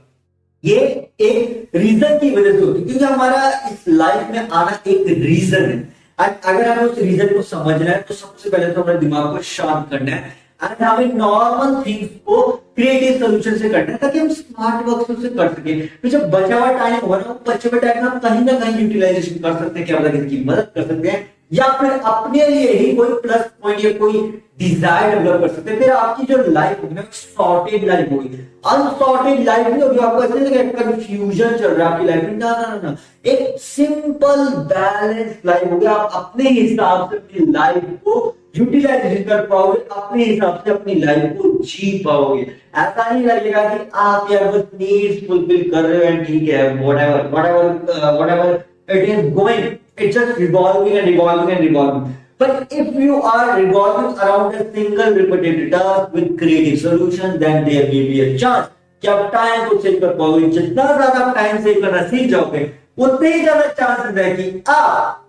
ये एक रीजन की वजह से होती है, क्योंकि हमारा इस लाइफ में आना एक रीजन है। अगर हमें उस रीजन को समझना है तो सबसे पहले तो हमारे दिमाग को शांत करना है, एंड हमें नॉर्मल थिंग्स को क्रिएटिव सोल्यूशन से करना है ताकि हम स्मार्ट वर्क से कर सके। तो जब बचा हुआ टाइम होगा ना, बचे हुए टाइम हम कहीं ना कहीं यूटिलाइजेशन कर सकते हैं, क्या पता किसी की मदद कर सकते हैं, या फिर अपने लिए ही कोई प्लस पॉइंट या कोई डिजायर डेवलप कर सकते हैं। फिर आपकी जो लाइफ होगी ना सॉर्टेड लाइफ होगी, अनसॉर्टेड लाइफ नहीं होगी। आपको ऐसे नहीं लगेगा कंफ्यूजन चल रहा है आपकी लाइफ में, ना, एक सिंपल बैलेंस लाइफ होगी। आप अपने हिसाब से अपनी लाइफ को यूटिलाइजेशन कर पाओगे, अपने हिसाब से अपनी लाइफ को जी पाओगे। ऐसा नहीं लगेगा कि आप यार बस नीड्स फुलफिल कर रहे हो, ठीक है whatever it is going, it's just revolving and revolving and revolving. But if you are revolving around a single repetitive task with creative solutions, then there may be a chance कि आप time को save कर पाओगे। जितना ज्यादा time save करना सीख जाओगे उतने ही ज्यादा चांसेस है कि आप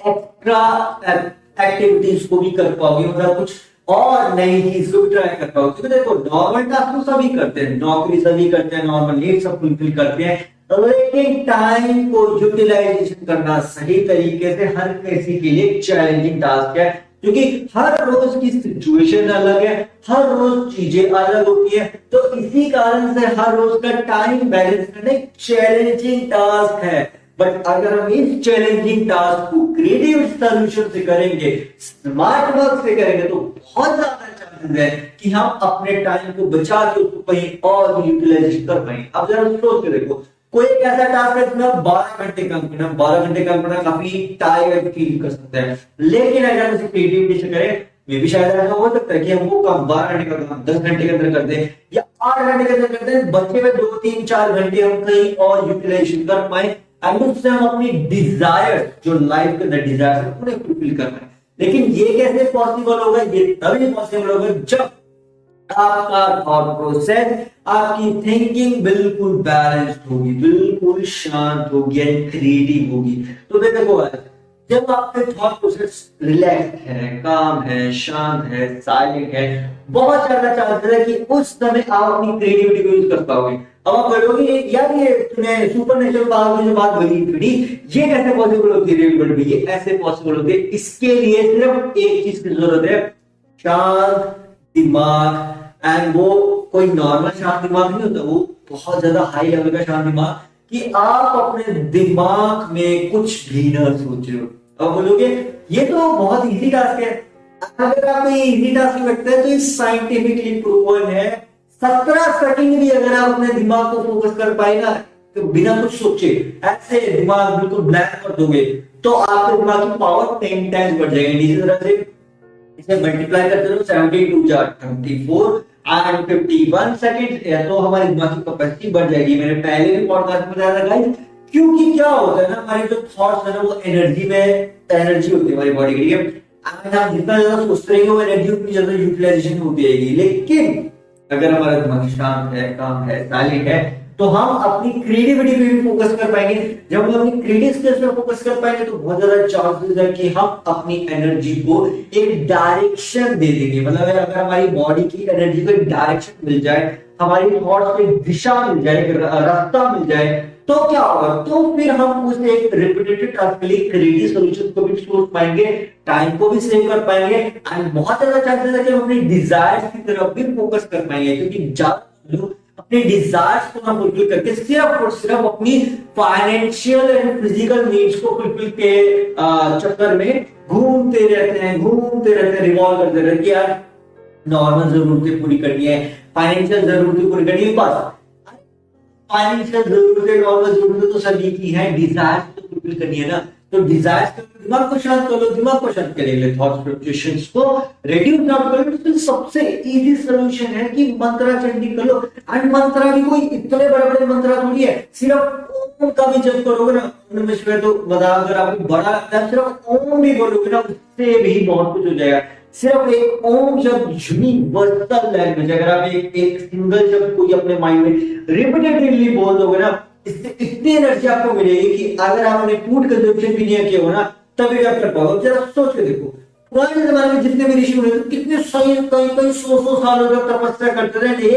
एक्स्ट्रा एक्टिविटीज को भी कर पाओगे, मतलब कुछ और नई चीज को भी ट्राई कर पाओगे। क्योंकि देखो नॉर्मल टास्क तो सभी करते हैं, नौकरी सभी करते हैं, नॉर्मल नीड सब फुलफिल करते हैं, लेकिन टाइम को यूटिलाइजेशन करना सही तरीके से हर किसी के लिए चैलेंजिंग टास्क है। क्योंकि हर रोज की सिचुएशन अलग है, हर रोज चीजें अलग होती है, तो इसी कारण से हर रोज का टाइम बैलेंस करना एक चैलेंजिंग टास्क है। बट अगर हम इस चैलेंजिंग टास्क को क्रिएटिव सॉल्यूशन से करेंगे, स्मार्ट वर्क से करेंगे, तो बहुत ज्यादा चांसेस है कि हम अपने टाइम को बचा के उसको कहीं और यूटिलाइजेशन कर पाएंगे। अब जरा सोच के देखो, कोई एक ऐसा टास्क है जिसमें आप 12 घंटे काम करना, 12 घंटे काम करना काफी टायर्ड फील कर सकता है। लेकिन अगर उसे क्रिएटिविटी से करें, ये भी शायद ऐसा हो सकता है कि हम वो काम 12 घंटे का काम 10 घंटे के अंदर कर दें या 8 घंटे के अंदर कर दें, बचे हुए 2-3-4 घंटे हम कहीं और यूटिलाइजेशन कर पाए एंड उससे हम अपनी डिजायर, जो लाइफ के अंदर डिजायर है उन्हें फुलफिल कर पाए। लेकिन ये कैसे पॉसिबल होगा? ये तभी पॉसिबल होगा जब आपका थॉट प्रोसेस, आपकी थिंकिंग बिल्कुल बैलेंस्ड होगी, बिल्कुल शांत होगी एंड क्रिएटिव होगी। तो देखो जब आपके थॉट प्रोसेस रिलैक्स है, काम है, शांत है, साइलेंट है, बहुत ज्यादा चांसेस है कि उस समय आप अपनी क्रिएटिविटी को यूज कर पाओगे। अब आप बोलोगे यार ये तूने सुपरनेचुरल पावर की जो बात बोली थी, ये कैसे पॉसिबल होती है रियल वर्ल्ड में? ये ऐसे पॉसिबल होती है, इसके लिए सिर्फ एक चीज की जरूरत है, शांत दिमाग। एंड वो कोई नॉर्मल शांत दिमाग नहीं होता, वो बहुत ज्यादा हाई लेवल का शांत दिमाग, कि आप अपने दिमाग में कुछ भी ना सोच रहे हो। अब बोलोगे ये तो बहुत इजी टास्क है। अगर आपको ये इजी टास्क लगता है तो ये साइंटिफिकली प्रूवन है। 17 सेकंड भी अगर आप अपने दिमाग को फोकस कर पाए ना, तो बिना कुछ सोचे ऐसे दिमाग बिल्कुल ब्लैंक कर दोगे, तो आपके दिमाग की पावर 10 टाइम्स बढ़ जाएगी। इसी तरह से इसे मल्टीप्लाई करते रहो, 72 × 24 एंड 51 सेकंड, तो हमारी दिमाग की कैपेसिटी बढ़ जाएगी। मैंने पहले भी पॉडकास्ट में बताया था गाइस, क्योंकि क्या होता है ना, हमारी जो थॉट्स है ना वो एनर्जी होती है हमारी बॉडी के लिए। हम जितना ज्यादा सोचते रहेंगे वो एनर्जी उतनी ज्यादा यूटिलाइजेशन होती रहेगी। लेकिन अगर हमारा दिमाग शांत है, काम है, साइलेंट है, तो हम अपनी क्रिएटिविटी पे भी फोकस कर पाएंगे। जब हम अपनी क्रिएटिव स्किल्स पे फोकस कर पाएंगे तो बहुत ज्यादा चांसेस है कि हम अपनी एनर्जी को एक डायरेक्शन दे देंगे। मतलब अगर हमारी बॉडी की एनर्जी को एक डायरेक्शन मिल जाए, हमारी थॉट्स को एक दिशा मिल जाए, एक रास्ता मिल जाए, तो क्या होगा? तो फिर हम उस एक रिपीटेटिव टास्क के लिए क्रिएटिव सॉल्यूशन को भी सोच पाएंगे, टाइम को भी सेव कर पाएंगे एंड बहुत ज्यादा चांसेस है कि हम अपनी डिजायर्स की तरफ भी फोकस कर पाएंगे। क्योंकि ज्यादा लोग अपने डिजायर्स को ना फुलफिल करके सिर्फ और सिर्फ अपनी फाइनेंशियल एंड फिजिकल नीड्स को फुलफिल के चक्कर में घूमते रहते हैं, रिवॉल्व करते रहते हैं कि यार नॉर्मल जरूरतें पूरी करनी है, फाइनेंशियल जरूरतें पूरी करनी है, बस फाइनेंशियल जरूरतें, नॉर्मल जरूरतें तो सभी की है, डिजायर्स तो फुलफिल करनी है ना। तो डिजायर्स के दिमाग को शांत कर लो, दिमाग को शांत करेंगे, थॉट्स फ्लक्चुएशंस को रिड्यूस आउट कर लो। तो सबसे इजी सॉल्यूशन है कि मंत्रा चैंटिंग कर लो। एंड मंत्रा भी कोई इतने बड़े-बड़े मंत्रा थोड़ी है, सिर्फ ओम का भी जप करोगे ना, उनमें से तो बता, अगर आपको बड़ा लगता है सिर्फ ओम भी बोलोगे ना, उससे भी बहुत कुछ हो जाएगा। सिर्फ एक ओम जब यूनिवर्सल लैंग्वेज, अगर आप एक सिंगल जब कोई अपने माइंड में रिपीटेडली बोल दोगे ना, इससे इतनी एनर्जी आपको मिलेगी कि अगर आपने फूड कंजम्पशन भी नहीं किया हो ना, तभी आप कर पाओगे। जरा सोच के देखो, पुराने जमाने में जितने भी ऋषि हुए थे, कितने कई 100 सालों तक तपस्या करते थे,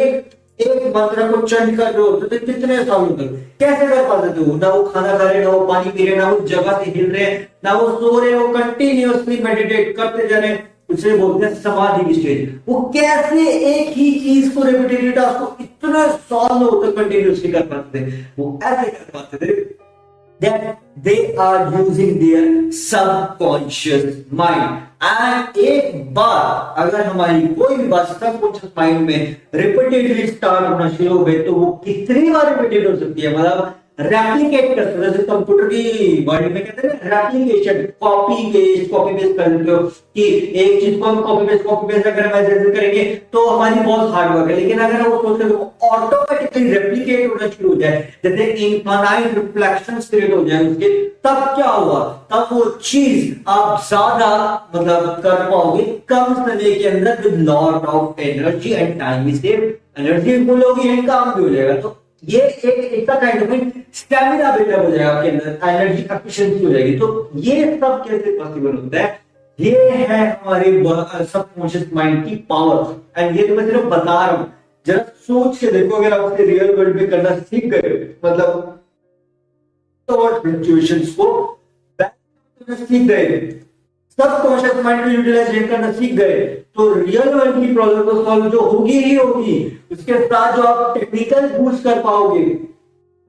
एक मंत्र को चंड कर रहे होते थे, कितने सालों तक कैसे कर पाते थे? ना वो खाना खा रहे, ना वो पानी पी रहे, ना वो जगह से हिल रहे, ना वो सो रहे, वो कंटिन्यूअसली मेडिटेट करते जा रहे, उसे बोलते हैं समाधि की स्टेज। वो कैसे एक ही चीज को रिपीटेटिव टास्क को इतने सालों तक कंटिन्यूअसली कर पाते थे? वो ऐसे कर पाते थे that they are using their subconscious mind। And एक बार अगर हमारी कोई भी बात सबकॉन्शियस माइंड में रिपीटेडली स्टार्ट होना शुरू हो गई, तो वो कितनी बार रिपीटेड हो सकती है? मतलब रेप्लिकेट कर सकते हैं, जैसे कंप्यूटर की बॉडी में कहते हैं रेप्लिकेशन, कॉपी पेस्ट कर देते हो कि एक चीज को हम कॉपी पेस्ट अगर हम ऐसे करेंगे तो हमारी बहुत हार्ड वर्क है। लेकिन अगर वो सोचते तो ऑटोमेटिकली रेप्लिकेट होना शुरू हो जाए, जैसे इनफाइनाइट रिफ्लेक्शंस क्रिएट हो जाए उसके, तब क्या हुआ? तब वो चीज आप ज्यादा मतलब कर पाओगे कम समय के अंदर with lot of energy and time भी सेव, एनर्जी फुल होगी एंड काम भी हो जाएगा। तो ये एक काइंड ऑफ स्टैमिना बिल्डअप हो जाएगा आपके अंदर, एनर्जी एफिशिएंसी हो जाएगी। तो ये सब कैसे पॉसिबल होता है? ये है हमारे सबकॉन्शियस माइंड की पावर। एंड ये तो मैं सिर्फ बता रहा हूं, जरा सोच के देखो, अगर आप उसे रियल वर्ल्ड में करना सीख गए, मतलब थॉट फ्लक्चुएशंस को सीख गए, सबकॉन्शियस माइंड को यूटिलाइज करना सीख गए, तो रियल वर्ल्ड की प्रॉब्लम को सॉल्व जो होगी ही होगी। उसके साथ जो आप टेक्निकल बूस्ट कर पाओगे,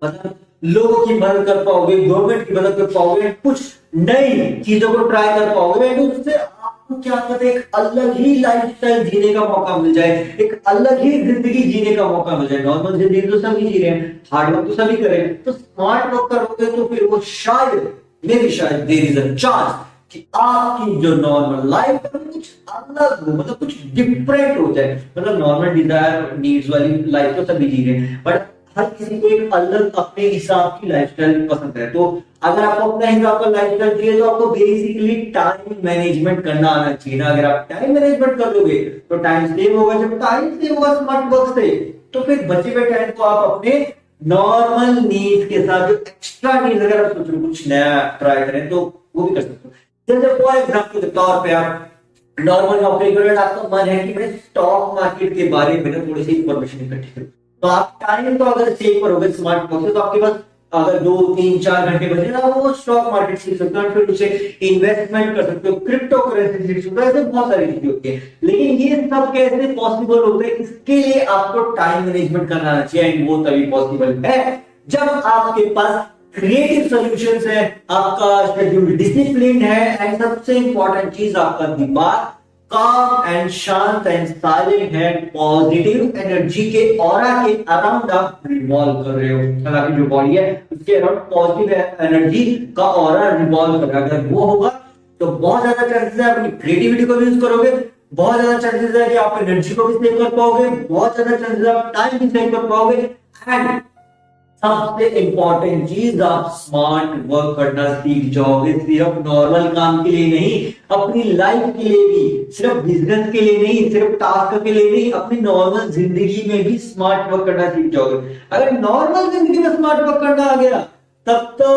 मतलब लोगों की मदद कर पाओगे, गवर्नमेंट की मदद कर पाओगे, कुछ नई चीजों को ट्राई कर पाओगे, उससे आपको आपको क्या कहते हैं, एक अलग ही लाइफस्टाइल जीने का मौका मिल जाए, एक अलग ही जिंदगी जीने का मौका मिल जाए। नॉर्मल जिंदगी तो सभी जी रहे हैं, हार्ड वर्क तो सभी करें, तो स्मार्ट वर्क करोगे तो फिर वो शायद, मे भी शायद, देयर इज अ चांस कि आपकी जो नॉर्मल लाइफ है कुछ अलग हो, मतलब कुछ डिफरेंट हो जाए। मतलब नॉर्मल डिजायर नीड्स वाली लाइफ तो सभी जी रहे हैं, बट हर किसी को एक अलग अपने हिसाब की लाइफस्टाइल पसंद है। तो अगर आपको अपने हिसाब का लाइफस्टाइल चाहिए तो आपको बेसिकली टाइम मैनेजमेंट करना आना चाहिए ना। अगर आप टाइम मैनेजमेंट कर लोगे तो टाइम सेव होगा, जब टाइम सेव होगा स्मार्ट वर्क से, तो फिर बचे हुए टाइम को आप अपने नॉर्मल नीड्स के साथ, जो एक्स्ट्रा नीड्स अगर आप सोचो कुछ नया ट्राई करें तो वो भी कर सकते हो। जैसे फॉर एग्जाम्पल के तौर पे आप नॉर्मल नौकरी कर रहे हो, आपका मन है कि मैं स्टॉक मार्केट के बारे में ना थोड़ी सी इंफॉर्मेशन इकट्ठी करूं, तो आप टाइम तो अगर सेव करोगे स्मार्ट वर्क से, तो आपके पास अगर 2 3 4 घंटे बचे ना, वो स्टॉक मार्केट सीख सकते हो, फिर उसे इन्वेस्टमेंट कर सकते हो, क्रिप्टो करेंसी सीख सकते हो, ऐसे बहुत सारी चीजें होती है। लेकिन ये सब कैसे पॉसिबल होता है, इसके लिए आपको टाइम मैनेजमेंट करना आना चाहिए, एंड वो तभी पॉसिबल है जब आपके पास क्रिएटिव सॉल्यूशंस है, आपका शेड्यूल डिसिप्लिन है, एंड सबसे इंपॉर्टेंट चीज आपका दिमाग काम एंड शांत एंड साइलेंट है, पॉजिटिव एनर्जी के ऑरा के अराउंड आप रिवॉल्व कर रहे हो। हालांकि जो बॉडी है उसके अराउंड पॉजिटिव एनर्जी का ऑरा रिवॉल्व कर रहा है, अगर वो होगा तो बहुत ज्यादा चांसेस है अपनी क्रिएटिविटी को यूज करोगे, बहुत ज्यादा चांसेस है कि आप एनर्जी को भी सेव कर पाओगे, बहुत ज्यादा चांसेस है आप टाइम भी सेव कर पाओगे, एंड सबसे इंपॉर्टेंट चीज आप स्मार्ट वर्क करना सीख जाओगे। सिर्फ नॉर्मल काम के लिए नहीं, अपनी लाइफ के लिए भी, सिर्फ बिजनेस के लिए नहीं, सिर्फ टास्क के लिए नहीं, अपनी नॉर्मल जिंदगी में भी स्मार्ट वर्क करना सीख जाओगे। अगर नॉर्मल जिंदगी में स्मार्ट वर्क करना आ गया तब तो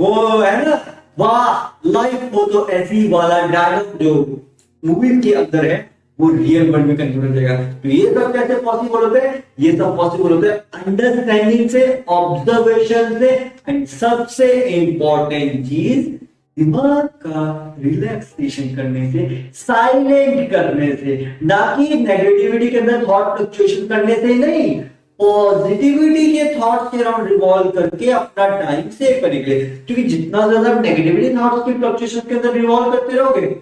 वो है ना, वाह लाइफ वो तो ऐसी वाला डायलॉग जो मूवी के अंदर है वो रियल वर्ल्ड में कन्वर्ट हो जाएगा। तो ये सब कैसे पॉसिबल होते हैं, ये सब पॉसिबल होते हैं अंडरस्टैंडिंग से, ऑब्जर्वेशन से, एंड सबसे इंपॉर्टेंट चीज दिमाग का रिलैक्सेशन करने से, साइलेंट करने से, ना कि नेगेटिविटी के अंदर थॉट फ्लक्चुएशन करने से नहीं, पॉजिटिविटी के थॉट्स के अराउंड रिवॉल्व करके अपना टाइम सेव करेंगे। क्योंकि जितना ज्यादा नेगेटिविटी थॉट्स की फ्लक्चुएशन के अंदर रिवॉल्व करते रहोगे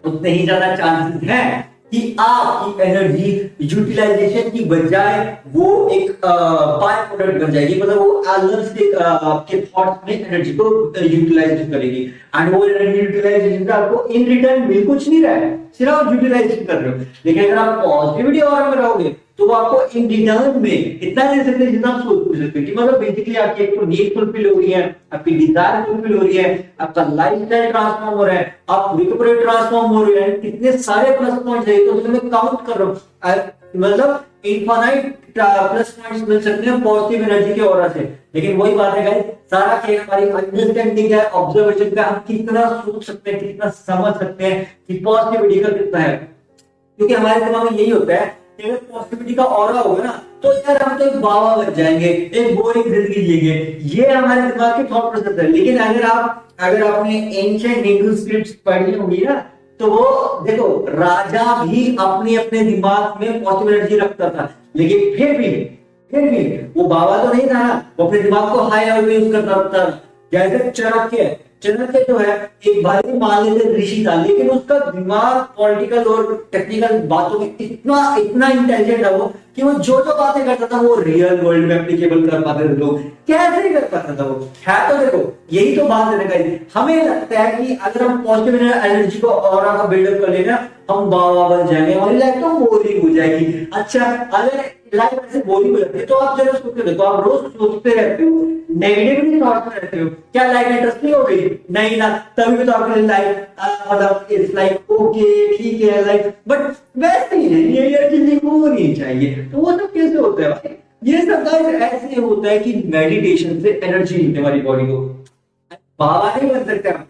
उतने ही ज्यादा चांसेस हैं कि आपकी एनर्जी यूटिलाइजेशन की बजाय वो एक बाय प्रोडक्ट बन जाएगी, मतलब वो अलग से आपके थॉट्स में एनर्जी को यूटिलाइज करेगी, एंड वो एनर्जी यूटिलाइजेशन का आपको इन रिटर्न मिल कुछ नहीं रहा है, सिर्फ आप यूटिलाइजेशन कर रहे हो। लेकिन अगर आप पॉजिटिविटी और में रहोगे तो आपको इन रिटर्न में इतना दे सकते हैं जितना आप सोच सकते हैं, कि मतलब बेसिकली आपकी एक तो नीड फुलफिल हो रही है, आपकी डिजायर फुलफिल हो रही है, आपका लाइफस्टाइल ट्रांसफॉर्म हो रहा है, आप रिकवरी ट्रांसफॉर्म हो रहे हैं, कितने सारे प्लस पॉइंट्स है, तो उसमें मैं काउंट कर रहा हूं, मतलब इनफाइनाइट प्लस पॉइंट्स मिल सकते हैं पॉजिटिव एनर्जी के ऑरा से। लेकिन वही बात है गाइस, सारा खेल हमारी अंडरस्टैंडिंग है, ऑब्जर्वेशन का, हम कितना सोच सकते हैं, कितना समझ सकते हैं कि पॉजिटिविटी का कितना है। क्योंकि हमारे दिमाग में यही होता है कि अगर पॉजिटिविटी का ऑरा होगा ना तो यार हम तो एक बाबा बन जाएंगे, एक बोरिंग जिंदगी जिएंगे, ये हमारे दिमाग के थॉट प्रोसेस है। लेकिन अगर आपने एंशिएंट हिंदू स्क्रिप्ट्स पढ़ी होगी ना, तो वो देखो राजा भी अपने अपने दिमाग में पॉजिटिव एनर्जी रखता था, लेकिन फिर भी वो बाबा तो नहीं था ना, वो अपने दिमाग को हाई लेवल में यूज करता था। जैसे चाणक्य जो है एक भारी मान लेते ऋषि था, लेकिन उसका दिमाग पॉलिटिकल और टेक्निकल बातों में इतना इंटेलिजेंट है वो, कि वो जो बातें करता था वो रियल वर्ल्ड में एप्लीकेबल कर पाते थे लोग, कैसे कर पाता था वो है। तो देखो यही तो बात है ना, हमें लगता है कि अगर हम पॉजिटिव एनर्जी को और का बिल्डअप कर लेना हम बाबा बन जाएंगे, हमारी लाइफ तो बोरिंग हो जाएगी। अच्छा अगर लाइफ ऐसे बोरिंग हो जाती है तो आप जरा सोचते देखो, आप रोज सोचते रहते हो, नेगेटिविटी थॉट में रहते हो, क्या लाइफ इंटरेस्टिंग हो गई? नहीं ना, तभी तो आपके लाइफ मतलब इट्स लाइक ओके ठीक है लाइफ, बट वैसे ही नहीं, ये चीजें होनी चाहिए। तो वो सब कैसे होता है भाई? ये सब गाइस ऐसे होता है कि मेडिटेशन से एनर्जी मिलती है हमारी बॉडी को। बाबा नहीं बन सकता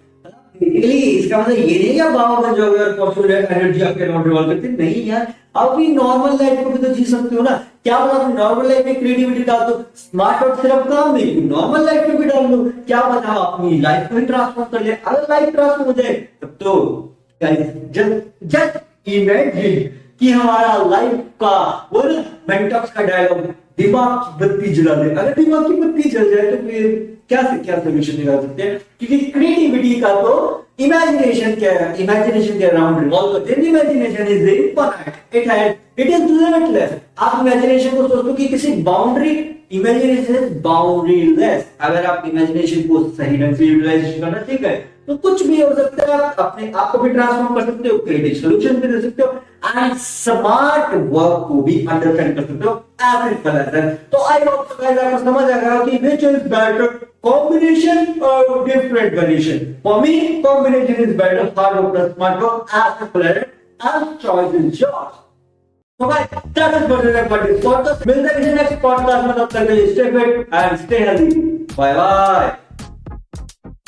बेसिकली, इसका मतलब ये नहीं कि बाबा बन जाओगे और पॉजिटिव एनर्जी आपके अराउंड रिवॉल्व करते नहीं यार, आप भी नॉर्मल लाइफ को भी तो जी सकते हो ना। क्या पता आप नॉर्मल लाइफ में क्रिएटिविटी डाल दो, स्मार्ट वर्क सिर्फ काम नहीं, नॉर्मल लाइफ में भी डाल दो, क्या पता अपनी लाइफ को ही ट्रांसफॉर्म कर ले। अगर लाइफ ट्रांसफॉर्म हो जाए तब तो जस्ट इमेजिन कि हमारा लाइफ का वो ना मेंटॉक्स का डायलॉग, दिमाग की बत्ती जला दे। अगर दिमाग की बत्ती जल जाए तो फिर क्या से क्या सोल्यूशन निकाल सकते हैं, क्योंकि क्रिएटिविटी का तो इमेजिनेशन के अराउंड रिवॉल्व करते हैं। Imagination is infinite, it is limitless. आप इमेजिनेशन को सोचो कि किसी बाउंड्री, इमेजिनेशन इज बाउंड्रीलेस। अगर आप इमेजिनेशन को सही ढंग से यूटिलाइजेशन करना सीख गए तो कुछ भी हो सकता है। आप अपने आप को भी ट्रांसफॉर्म कर सकते हो, क्रिएटिव सॉल्यूशन भी दे सकते हो, एंड स्मार्ट वर्क को भी अंडरस्टैंड कर सकते हो एज सिंपल एज दैट। तो आई होप गाइस आपको समझ आ गया कि व्हिच इज बेटर, कॉम्बिनेशन और different variation. For me combination is better, hard work plus smart work, as simple as and choice is yours. So guys, that is what it is for this podcast. मिलते हैं किसी next podcast में, तब तक के लिए stay fit and stay healthy. Bye bye.